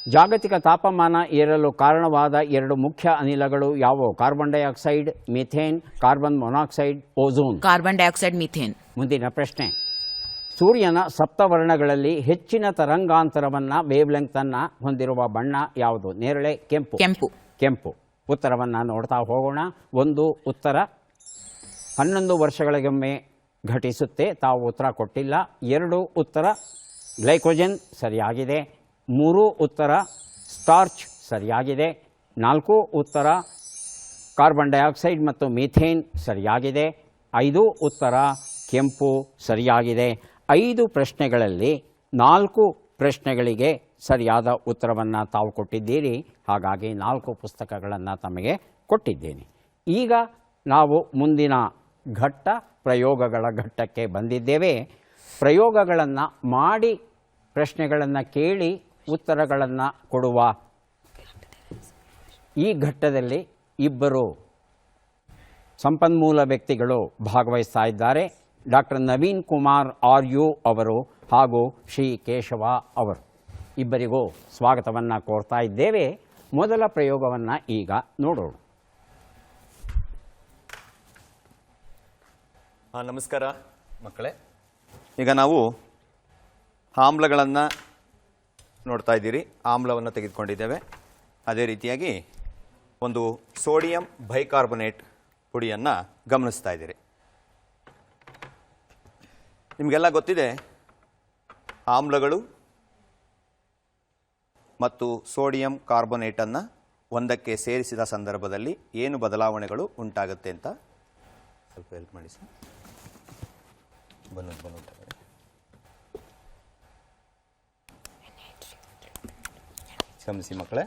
ಜಾಗತಿಕ ತಾಪಮಾನ ಏರಲು ಕಾರಣವಾದ 2 ಮುಖ್ಯ ಅನಿಲಗಳು ಯಾವುವು? Carbon dioxide, methane, carbon monoxide, ozone? Carbon dioxide, methane. ಮುಂದಿನ ಪ್ರಶ್ನೆ, ಸೂರ್ಯನ ಸಪ್ತವರ್ಣಗಳಲ್ಲಿ ಹೆಚ್ಚಿನ ತರಂಗಾಂತರವನ್ನು ವೇವ್ಲೆಂಗ್ತನ್ನು ಹೊಂದಿರುವ ಬಣ್ಣ ಯಾವುದು? ನೇರಳೆ, ಕೆಂಪು? ಕೆಂಪು. ಕೆಂಪು. ಉತ್ತರವನ್ನು ನೋಡ್ತಾ ಹೋಗೋಣ. 1 ಉತ್ತರ. 11 ವರ್ಷಗಳಿಗೊಮ್ಮೆ ಘಟಿಸುತ್ತೆ. ತಾವು ಉತ್ತರ ಕೊಟ್ಟಿಲ್ಲ. 2 ಉತ್ತರ. ಗ್ಲೈಕೋಜನ್ ಸರಿಯಾಗಿದೆ. 3 ಉತ್ತರ. ಸ್ಟಾರ್ಚ್ ಸರಿಯಾಗಿದೆ. 4 ಉತ್ತರ. ಕಾರ್ಬನ್ ಡೈಆಕ್ಸೈಡ್ ಮತ್ತು ಮೀಥೇನ್ ಸರಿಯಾಗಿದೆ. 5 ಉತ್ತರ. ಕೆಂಪು ಸರಿಯಾಗಿದೆ. 5 ಪ್ರಶ್ನೆಗಳಲ್ಲಿ 4 ಪ್ರಶ್ನೆಗಳಿಗೆ ಸರಿಯಾದ ಉತ್ತರವನ್ನು ತಾವು ಕೊಟ್ಟಿದ್ದೀರಿ. ಹಾಗಾಗಿ 4 ಪುಸ್ತಕಗಳನ್ನು ತಮಗೆ ಕೊಟ್ಟಿದ್ದೇನೆ. ಈಗ ನಾವು ಮುಂದಿನ ಘಟ್ಟ, ಪ್ರಯೋಗಗಳ ಘಟ್ಟಕ್ಕೆ ಬಂದಿದ್ದೇವೆ. ಪ್ರಯೋಗಗಳನ್ನು ಮಾಡಿ, ಪ್ರಶ್ನೆಗಳನ್ನು ಕೇಳಿ, ಉತ್ತರಗಳನ್ನು ಕೊಡುವ ಈ ಘಟ್ಟದಲ್ಲಿ 2 ಸಂಪನ್ಮೂಲ ವ್ಯಕ್ತಿಗಳು ಭಾಗವಹಿಸ್ತಾ ಇದ್ದಾರೆ. ಡಾಕ್ಟರ್ ನವೀನ್ ಕುಮಾರ್ RU ಅವರು ಹಾಗೂ ಶ್ರೀ ಕೇಶವ ಅವರು. ಇಬ್ಬರಿಗೂ ಸ್ವಾಗತವನ್ನು ಕೋರ್ತಾ ಇದ್ದೇವೆ. ಮೊದಲ ಪ್ರಯೋಗವನ್ನು ಈಗ ನೋಡೋಣ. ನಮಸ್ಕಾರ ಮಕ್ಕಳೇ. ಈಗ ನಾವು ಆಮ್ಲಗಳನ್ನು ನೋಡ್ತಾ ಇದ್ದೀರಿ. ಆಮ್ಲವನ್ನು ತೆಗೆದುಕೊಂಡಿದ್ದೇವೆ. ಅದೇ ರೀತಿಯಾಗಿ ಒಂದು ಸೋಡಿಯಂ ಬೈಕಾರ್ಬೊನೇಟ್ ಪುಡಿಯನ್ನು ಗಮನಿಸ್ತಾ ಇದ್ದೀರಿ. ನಿಮಗೆಲ್ಲ ಗೊತ್ತಿದೆ, ಆಮ್ಲಗಳು ಮತ್ತು ಸೋಡಿಯಂ ಕಾರ್ಬೊನೇಟನ್ನು ಒಂದಕ್ಕೆ ಸೇರಿಸಿದ ಸಂದರ್ಭದಲ್ಲಿ ಏನು ಬದಲಾವಣೆಗಳು ಉಂಟಾಗುತ್ತೆ ಅಂತ ಸ್ವಲ್ಪ ಹೆಲ್ಪ್ ಮಾಡಿ ಸರ್. ಗಮನಿಸಿ ಮಕ್ಕಳೇ.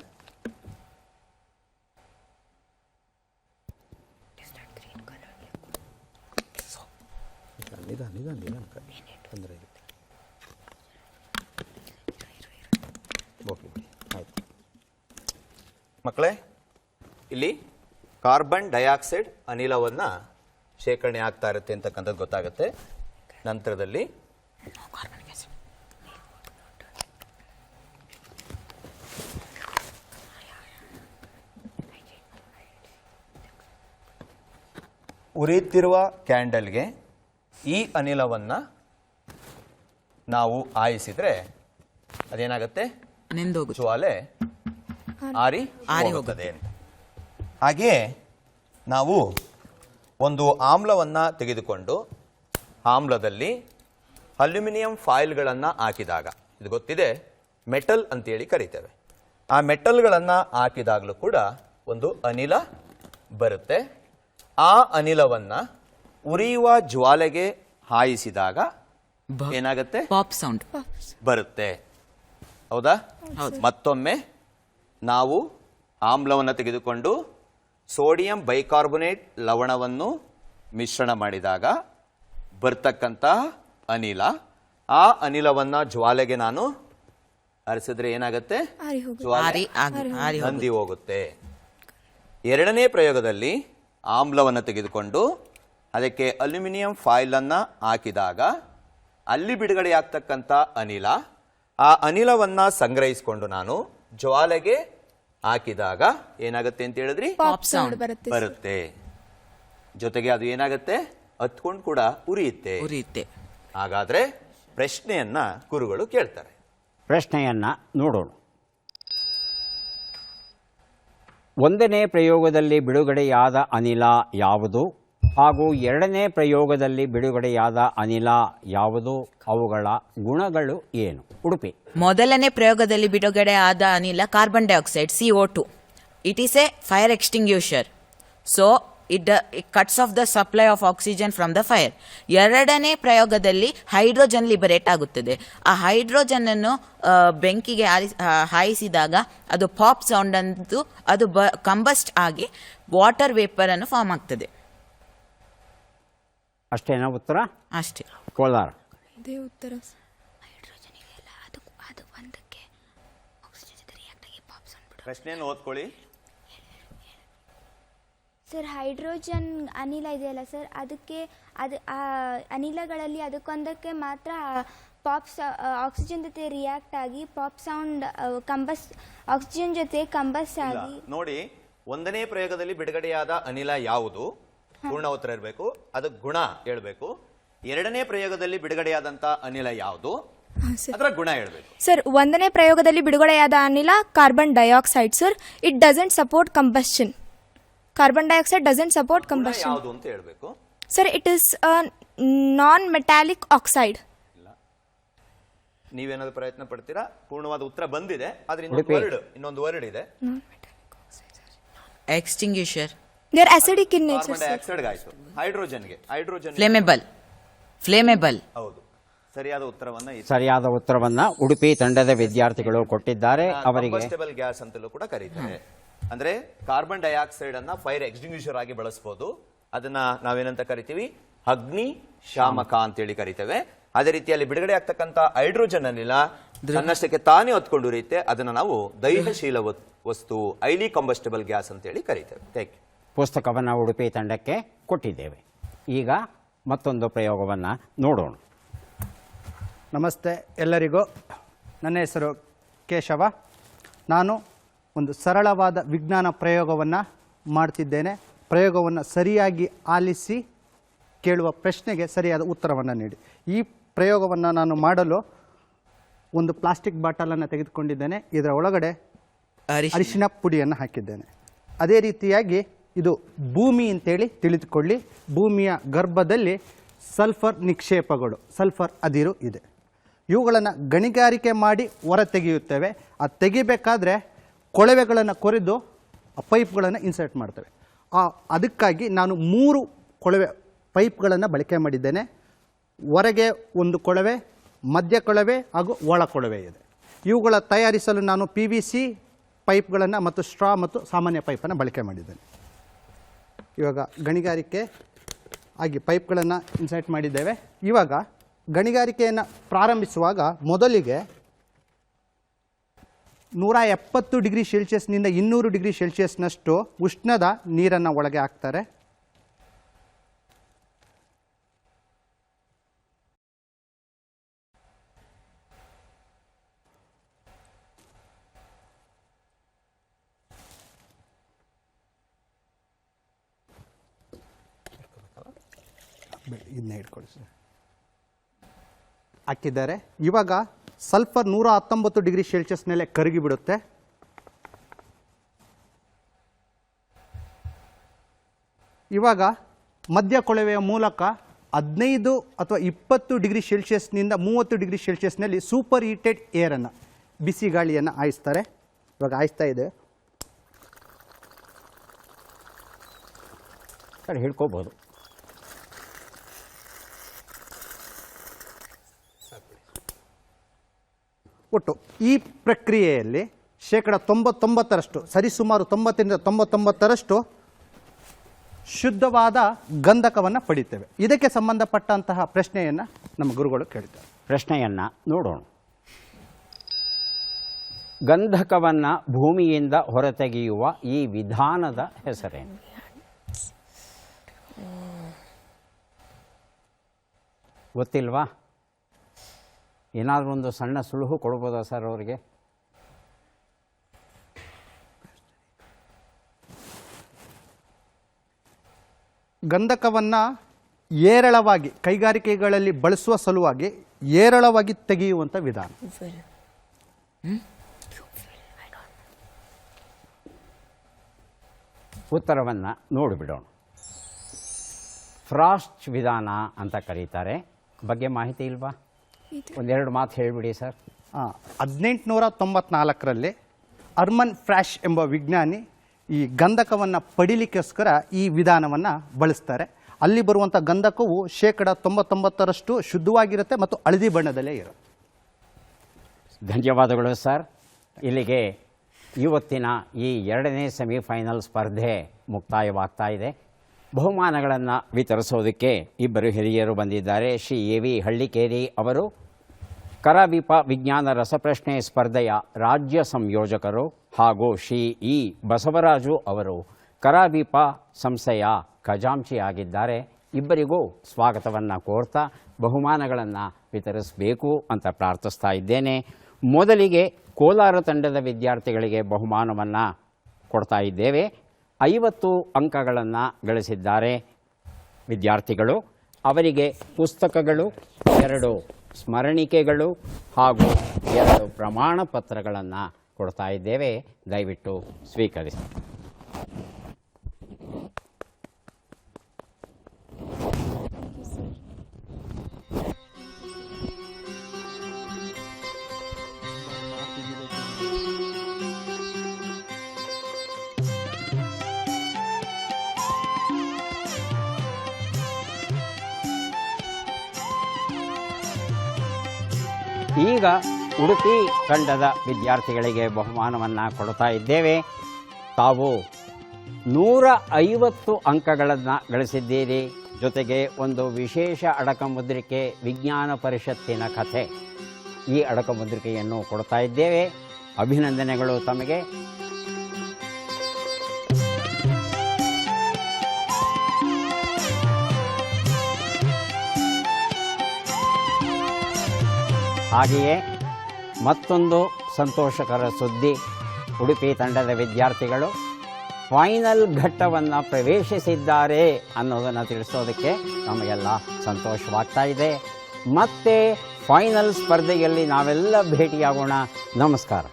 ತೊಂದರೆ ಇಲ್ಲ. ಓಕೆ ಆಯ್ತು ಮಕ್ಕಳೇ. ಇಲ್ಲಿ ಕಾರ್ಬನ್ ಡೈಆಕ್ಸೈಡ್ ಅನಿಲವನ್ನು ಶೇಖರಣೆ ಆಗ್ತಾ ಇರುತ್ತೆ ಅಂತಕ್ಕಂಥದ್ದು ಗೊತ್ತಾಗುತ್ತೆ. ನಂತರದಲ್ಲಿ ಉರಿಯುತ್ತಿರುವ ಕ್ಯಾಂಡಲ್ಗೆ ಈ ಅನಿಲವನ್ನು ನಾವು ಆಯಿಸಿದರೆ ಅದೇನಾಗುತ್ತೆ? ನೆಂದೋಗುತ್ತೆ. ಜ್ವಾಲೆ ಆರಿ ಹೋಗುತ್ತದೆ ಅಂತ. ಹಾಗೆಯೇ ನಾವು ಒಂದು ಆಮ್ಲವನ್ನು ತೆಗೆದುಕೊಂಡು ಆಮ್ಲದಲ್ಲಿ ಅಲ್ಯೂಮಿನಿಯಂ ಫಾಯಿಲ್ಗಳನ್ನು ಹಾಕಿದಾಗ, ಇದು ಗೊತ್ತಿದೆ, ಮೆಟಲ್ ಅಂತೇಳಿ ಕರಿತೇವೆ. ಆ ಮೆಟಲ್ಗಳನ್ನು ಹಾಕಿದಾಗಲೂ ಕೂಡ ಒಂದು ಅನಿಲ ಬರುತ್ತೆ. ಆ ಅನಿಲವನ್ನು ಉರಿಯುವ ಜ್ವಾಲೆಗೆ ಹಾಯಿಸಿದಾಗ ಏನಾಗುತ್ತೆ? ಪಾಪ್ ಸೌಂಡ್ ಬರುತ್ತೆ. ಹೌದಾ? ಮತ್ತೊಮ್ಮೆ ನಾವು ಆಮ್ಲವನ್ನು ತೆಗೆದುಕೊಂಡು ಸೋಡಿಯಂ ಬೈಕಾರ್ಬೊನೇಟ್ ಲವಣವನ್ನು ಮಿಶ್ರಣ ಮಾಡಿದಾಗ ಬರ್ತಕ್ಕಂಥ ಅನಿಲ, ಆ ಅನಿಲವನ್ನು ಜ್ವಾಲೆಗೆ ನಾನು ಹರಿಸಿದ್ರೆ ಏನಾಗುತ್ತೆ? ಜ್ವಾಲೆ ನಂದಿ ಹೋಗುತ್ತೆ. ಎರಡನೇ ಪ್ರಯೋಗದಲ್ಲಿ ಆಮ್ಲವನ್ನು ತೆಗೆದುಕೊಂಡು ಅದಕ್ಕೆ ಅಲ್ಯೂಮಿನಿಯಂ ಫಾಯಿಲನ್ನು ಹಾಕಿದಾಗ ಅಲ್ಲಿ ಬಿಡುಗಡೆಯಾಗ್ತಕ್ಕಂಥ ಅನಿಲ, ಆ ಅನಿಲವನ್ನು ಸಂಗ್ರಹಿಸಿಕೊಂಡು ನಾನು ಜ್ವಾಲೆಗೆ ಹಾಕಿದಾಗ ಏನಾಗುತ್ತೆ ಅಂತ ಹೇಳಿದ್ರಿ? ಪಾಪ್ ಸೌಂಡ್ ಬರುತ್ತೆ. ಜೊತೆಗೆ ಅದು ಏನಾಗುತ್ತೆ? ಹತ್ಕೊಂಡು ಕೂಡ ಉರಿಯುತ್ತೆ. ಹಾಗಾದ್ರೆ ಪ್ರಶ್ನೆಯನ್ನ ಗುರುಗಳು ಕೇಳ್ತಾರೆ. ಪ್ರಶ್ನೆಯನ್ನು ನೋಡೋಣ. ಒಂದನೇ ಪ್ರಯೋಗದಲ್ಲಿ ಬಿಡುಗಡೆಯಾದ ಅನಿಲ ಯಾವುದು ಹಾಗೂ ಎರಡನೇ ಪ್ರಯೋಗದಲ್ಲಿ ಬಿಡುಗಡೆಯಾದ ಅನಿಲ ಯಾವುದು? ಅವುಗಳ ಗುಣಗಳು ಏನು? ಉಡುಪಿ. ಮೊದಲನೇ ಪ್ರಯೋಗದಲ್ಲಿ ಬಿಡುಗಡೆ ಆದ ಅನಿಲ carbon dioxide CO2. It is a fire extinguisher, so it cuts off the supply of oxygen from the fire. ಎರಡನೇ ಪ್ರಯೋಗದಲ್ಲಿ ಹೈಡ್ರೋಜನ್ ಲಿಬರೇಟ್ ಆಗುತ್ತದೆ. ಆ ಹೈಡ್ರೋಜನ್ ಅನ್ನು ಬೆಂಕಿಗೆ ಹಾಯಿಸಿದಾಗ ಅದು ಪಾಪ್ ಸೌಂಡ್ ಅಂತೂ ಅದು ಕಂಬಸ್ಟ್ ಆಗಿ ವಾಟರ್ ವೇಪರ್ ಅನ್ನು ಫಾರ್ಮ್ ಆಗ್ತದೆ. ಅಷ್ಟೇನಾ ಉತ್ತರ? ಅಷ್ಟೇ. ಕೋಲಾರ. ಇದೇ ಉತ್ತರ. ಪ್ರಶ್ನೆಯನ್ನು ಓದ್ಕೊಳ್ಳಿ. ಸರ್, ಹೈಡ್ರೋಜನ್ ಅನಿಲ ಇದೆಯಲ್ಲ ಸರ್, ಅದಕ್ಕೆ ಆ ಅನಿಲಗಳಲ್ಲಿ ಅದಕ್ಕೊಂದಕ್ಕೆ ಮಾತ್ರ ಆಕ್ಸಿಜನ್ ಜೊತೆ ರಿಯಾಕ್ಟ್ ಆಗಿ ಪಾಪ್ ಸೌಂಡ್ ಆಕ್ಸಿಜನ್ ಜೊತೆ ಕಂಬಸ್ ಆಗಿ. ನೋಡಿ, ಒಂದನೇ ಪ್ರಯೋಗದಲ್ಲಿ ಬಿಡುಗಡೆಯಾದ ಅನಿಲ ಯಾವುದು? ಪೂರ್ಣ ಉತ್ತರ ಇರಬೇಕು. ಅದಕ್ಕೆ ಗುಣ ಹೇಳ್ಬೇಕು. ಎರಡನೇ ಪ್ರಯೋಗದಲ್ಲಿ ಬಿಡುಗಡೆಯಾದಂತ ಅನಿಲ ಯಾವುದು? ಅದರ ಗುಣ ಹೇಳ್ಬೇಕು. ಸರ್, ಒಂದನೇ ಪ್ರಯೋಗದಲ್ಲಿ ಬಿಡುಗಡೆಯಾದ ಅನಿಲ carbon dioxide sir. It doesn't support combustion. Carbon dioxide doesn't support combustion. ಯಾವುದು ಅಂತ ಹೇಳ್ಬೇಕು sir. It is non metallic oxide. ನೀವೇನಾದ್ರು ಪ್ರಯತ್ನ ಪಡ್ತೀರಾ? ಪೂರ್ಣವಾದ ಉತ್ತರ ಬಂದಿದೆ, ಆದ್ರೆ ಇನ್ನೊಂದು ವರ್ಡ್ ಇದೆ. Extinguisher. They are acidic in nature. Carbon dioxide ಆಯ್ತು. Hydrogen flammable. ಹೌದು. ಸರಿಯಾದ ಉತ್ತರವನ್ನ ಸರಿಯಾದ ಉತ್ತರವನ್ನ ಉಡುಪಿ ತಂಡದ ವಿದ್ಯಾರ್ಥಿಗಳು ಕೊಟ್ಟಿದ್ದಾರೆ. ಅವರಿಗೆ ಕಂಬಸ್ಟೇಬಲ್ ಗ್ಯಾಸ್ ಅಂತಲೂ ಕೂಡ ಕರೀತಾರೆ. ಅಂದ್ರೆ ಕಾರ್ಬನ್ ಡೈಆಕ್ಸೈಡ್ ಅನ್ನ ಫೈರ್ ಎಕ್ಸ್ಟಿಂಗ್ಯೂಷರ್ ಆಗಿ ಬಳಸಬಹುದು. ಅದನ್ನ ನಾವೇನಂತ ಕರಿತೀವಿ? ಅಗ್ನಿ ಶಾಮಕ ಅಂತೇಳಿ ಕರಿತೇವೆ. ಅದೇ ರೀತಿಯಲ್ಲಿ ಬಿಡುಗಡೆ ಆಗ್ತಕ್ಕಂಥ ಹೈಡ್ರೋಜನ್ ಅನಿಲ ತನ್ನಷ್ಟಕ್ಕೆ ತಾನೇ ಹೊತ್ಕೊಂಡು ಉರಿಯುತ್ತೆ. ಅದನ್ನ ನಾವು ದೈಹಶೀಲ ವಸ್ತು, ಹೈಲಿ ಕಂಬಸ್ಟೇಬಲ್ ಗ್ಯಾಸ್ ಅಂತೇಳಿ ಕರಿತೇವೆ. Thank you. ಪುಸ್ತಕವನ್ನು ಉಡುಪಿ ತಂಡಕ್ಕೆ ಕೊಟ್ಟಿದ್ದೇವೆ. ಈಗ ಮತ್ತೊಂದು ಪ್ರಯೋಗವನ್ನು ನೋಡೋಣ. ನಮಸ್ತೆ ಎಲ್ಲರಿಗೂ. ನನ್ನ ಹೆಸರು ಕೇಶವ. ನಾನು ಒಂದು ಸರಳವಾದ ವಿಜ್ಞಾನ ಪ್ರಯೋಗವನ್ನು ಮಾಡ್ತಿದ್ದೇನೆ. ಪ್ರಯೋಗವನ್ನು ಸರಿಯಾಗಿ ಆಲಿಸಿ ಕೇಳುವ ಪ್ರಶ್ನೆಗೆ ಸರಿಯಾದ ಉತ್ತರವನ್ನು ನೀಡಿ. ಈ ಪ್ರಯೋಗವನ್ನು ನಾನು ಮಾಡಲು ಒಂದು ಪ್ಲಾಸ್ಟಿಕ್ ಬಾಟಲನ್ನು ತೆಗೆದುಕೊಂಡಿದ್ದೇನೆ. ಇದರ ಒಳಗಡೆ ಅರಿಶಿನ ಪುಡಿಯನ್ನು ಹಾಕಿದ್ದೇನೆ. ಅದೇ ರೀತಿಯಾಗಿ ಇದು ಭೂಮಿ ಅಂತೇಳಿ ತಿಳಿದುಕೊಳ್ಳಿ. ಭೂಮಿಯ ಗರ್ಭದಲ್ಲಿ ಸಲ್ಫರ್ ನಿಕ್ಷೇಪಗಳು, ಸಲ್ಫರ್ ಅದಿರು ಇದೆ. ಇವುಗಳನ್ನು ಗಣಿಗಾರಿಕೆ ಮಾಡಿ ಹೊರ ತೆಗೆಯುತ್ತೇವೆ. ಆ ತೆಗಿಬೇಕಾದ್ರೆ ಕೊಳವೆಗಳನ್ನು ಕೊರೆದು ಆ ಪೈಪ್ಗಳನ್ನು ಇನ್ಸರ್ಟ್ ಮಾಡ್ತೇವೆ. ಅದಕ್ಕಾಗಿ ನಾನು 3 ಕೊಳವೆ ಪೈಪ್ಗಳನ್ನು ಬಳಕೆ ಮಾಡಿದ್ದೇನೆ. ಹೊರಗೆ ಒಂದು ಕೊಳವೆ, ಮಧ್ಯ ಕೊಳವೆ ಹಾಗೂ ಒಳ ಕೊಳವೆ ಇದೆ. ಇವುಗಳ ತಯಾರಿಸಲು ನಾನು PVC ಪೈಪ್ಗಳನ್ನು ಮತ್ತು ಸ್ಟ್ರಾ ಮತ್ತು ಸಾಮಾನ್ಯ ಪೈಪನ್ನು ಬಳಕೆ ಮಾಡಿದ್ದೇನೆ. ಇವಾಗ ಗಣಿಗಾರಿಕೆ ಆಗಿ ಪೈಪ್ಗಳನ್ನು ಇನ್ಸರ್ಟ್ ಮಾಡಿದ್ದೇವೆ. ಇವಾಗ ಗಣಿಗಾರಿಕೆಯನ್ನು ಪ್ರಾರಂಭಿಸುವಾಗ ಮೊದಲಿಗೆ 170 ಡಿಗ್ರಿ ಸೆಲ್ಸಿಯಸ್ನಿಂದ 200 ಡಿಗ್ರಿ ಸೆಲ್ಸಿಯಸ್ನಷ್ಟು ಉಷ್ಣದ ನೀರನ್ನು ಒಳಗೆ ಹಾಕ್ತಾರೆ. ಇದನ್ನ ಇಟ್ಕೊಳ್ಳಿ ಸರ್. ಹಾಕಿದ್ದಾರೆ. ಇವಾಗ ಸಲ್ಫರ್ 119 ಡಿಗ್ರಿ ಸೆಲ್ಸಿಯಸ್ನಲ್ಲೇ ಕರಗಿ ಬಿಡುತ್ತೆ. ಇವಾಗ ಮಧ್ಯ ಕೊಳವೆಯ ಮೂಲಕ 15 ಅಥವಾ 20 ಡಿಗ್ರಿ ಸೆಲ್ಸಿಯಸ್ನಿಂದ 30 ಡಿಗ್ರಿ ಸೆಲ್ಸಿಯಸ್ನಲ್ಲಿ ಸೂಪರ್ ಹೀಟೆಡ್ ಏರನ್ನು, ಬಿಸಿ ಗಾಳಿಯನ್ನು ಹಾಯಿಸ್ತಾರೆ. ಇವಾಗ ಹಾಯಿಸ್ತಾ ಇದೆ. ಸರ್, ಹೇಳ್ಕೋಬೋದು. ಒಟ್ಟು ಈ ಪ್ರಕ್ರಿಯೆಯಲ್ಲಿ 99%, ಸರಿಸುಮಾರು 90ರಿಂದ 99% ಶುದ್ಧವಾದ ಗಂಧಕವನ್ನು ಪಡಿತೇವೆ. ಇದಕ್ಕೆ ಸಂಬಂಧಪಟ್ಟಂತಹ ಪ್ರಶ್ನೆಯನ್ನು ನಮ್ಮ ಗುರುಗಳು ಕೇಳಿದ್ದಾರೆ. ಪ್ರಶ್ನೆಯನ್ನು ನೋಡೋಣ. ಗಂಧಕವನ್ನು ಭೂಮಿಯಿಂದ ಹೊರತೆಗೆಯುವ ಈ ವಿಧಾನದ ಹೆಸರೇನು? ಗೊತ್ತಿಲ್ವಾ? ಏನಾದರೂ ಒಂದು ಸಣ್ಣ ಸುಳುಹು ಕೊಡ್ಬೋದಾ ಸರ್ ಅವರಿಗೆ? ಗಂಧಕವನ್ನು ಏರಳವಾಗಿ ಕೈಗಾರಿಕೆಗಳಲ್ಲಿ ಬಳಸುವ ಸಲುವಾಗಿ ಏರಳವಾಗಿ ತೆಗೆಯುವಂಥ ವಿಧಾನ. ಉತ್ತರವನ್ನು ನೋಡಿಬಿಡೋಣ. ಫ್ರಾಸ್ಟ್ ವಿಧಾನ ಅಂತ ಕರೀತಾರೆ. ಬಗ್ಗೆ ಮಾಹಿತಿ ಇಲ್ವಾ? ಒಂದೆರಡು ಮಾತು ಹೇಳಿಬಿಡಿ ಸರ್. 1894ರಲ್ಲಿ ಅರ್ಮನ್ ಫ್ರಾಶ್ ಎಂಬ ವಿಜ್ಞಾನಿ ಈ ಗಂಧಕವನ್ನು ಪಡಿಲಿಕ್ಕೋಸ್ಕರ ಈ ವಿಧಾನವನ್ನು ಬಳಸ್ತಾರೆ. ಅಲ್ಲಿ ಬರುವಂಥ ಗಂಧಕವು 99% ಶುದ್ಧವಾಗಿರುತ್ತೆ ಮತ್ತು ಹಳದಿ ಬಣ್ಣದಲ್ಲೇ ಇರುತ್ತೆ. ಧನ್ಯವಾದಗಳು ಸರ್. ಇಲ್ಲಿಗೆ ಇವತ್ತಿನ ಈ 2ನೇ ಸೆಮಿಫೈನಲ್ ಸ್ಪರ್ಧೆ ಮುಕ್ತಾಯವಾಗ್ತಾ ಇದೆ. ಬಹುಮಾನಗಳನ್ನು ವಿತರಿಸೋದಕ್ಕೆ ಇಬ್ಬರು ಹಿರಿಯರು ಬಂದಿದ್ದಾರೆ. ಶ್ರೀ ಎ ವಿ ಹಳ್ಳಿಕೇರಿ ಅವರು ಕರಾವಿಪ ವಿಜ್ಞಾನ ರಸಪ್ರಶ್ನೆ ಸ್ಪರ್ಧೆಯ ರಾಜ್ಯ ಸಂಯೋಜಕರು ಹಾಗೂ ಶ್ರೀ ಇ ಬಸವರಾಜು ಅವರು ಕರಾವಿಪ ಸಂಸ್ಥೆಯ ಖಜಾಂಚಿಯಾಗಿದ್ದಾರೆ. ಇಬ್ಬರಿಗೂ ಸ್ವಾಗತವನ್ನು ಕೋರ್ತಾ ಬಹುಮಾನಗಳನ್ನು ವಿತರಿಸಬೇಕು ಅಂತ ಪ್ರಾರ್ಥಿಸ್ತಾ ಇದ್ದೇನೆ. ಮೊದಲಿಗೆ ಕೋಲಾರ ತಂಡದ ವಿದ್ಯಾರ್ಥಿಗಳಿಗೆ ಬಹುಮಾನವನ್ನು ಕೊಡ್ತಾ ಇದ್ದೇವೆ. 50 ಅಂಕಗಳನ್ನು ಗಳಿಸಿದ್ದಾರೆ ವಿದ್ಯಾರ್ಥಿಗಳು. ಅವರಿಗೆ ಪುಸ್ತಕಗಳು, 2 ಸ್ಮರಣಿಕೆಗಳು ಹಾಗೂ 2 ಪ್ರಮಾಣ ಪತ್ರಗಳನ್ನು ಕೊಡ್ತಾ ಇದ್ದೇವೆ. ದಯವಿಟ್ಟು ಸ್ವೀಕರಿಸಿ. ಈಗ ಉಡುಪಿ ತಂಡದ ವಿದ್ಯಾರ್ಥಿಗಳಿಗೆ ಬಹುಮಾನವನ್ನು ಕೊಡ್ತಾ ಇದ್ದೇವೆ. ತಾವು 150 ಅಂಕಗಳನ್ನು ಗಳಿಸಿದ್ದೀರಿ. ಜೊತೆಗೆ ಒಂದು ವಿಶೇಷ ಅಡಕಮುದ್ರಿಕೆ, ವಿಜ್ಞಾನ ಪರಿಷತ್ತಿನ ಕಥೆ, ಈ ಅಡಕಮುದ್ರಿಕೆಯನ್ನು ಕೊಡ್ತಾ ಇದ್ದೇವೆ. ಅಭಿನಂದನೆಗಳು ತಮಗೆ. ಹಾಗೆಯೇ ಮತ್ತೊಂದು ಸಂತೋಷಕರ ಸುದ್ದಿ, ಉಡುಪಿ ತಂಡದ ವಿದ್ಯಾರ್ಥಿಗಳು ಫೈನಲ್ ಘಟ್ಟವನ್ನು ಪ್ರವೇಶಿಸಿದ್ದಾರೆ ಅನ್ನೋದನ್ನು ತಿಳಿಸೋದಕ್ಕೆ ನಮಗೆಲ್ಲ ಸಂತೋಷವಾಗ್ತಾ ಇದೆ. ಮತ್ತೆ ಫೈನಲ್ ಸ್ಪರ್ಧೆಯಲ್ಲಿ ನಾವೆಲ್ಲ ಭೇಟಿಯಾಗೋಣ. ನಮಸ್ಕಾರ.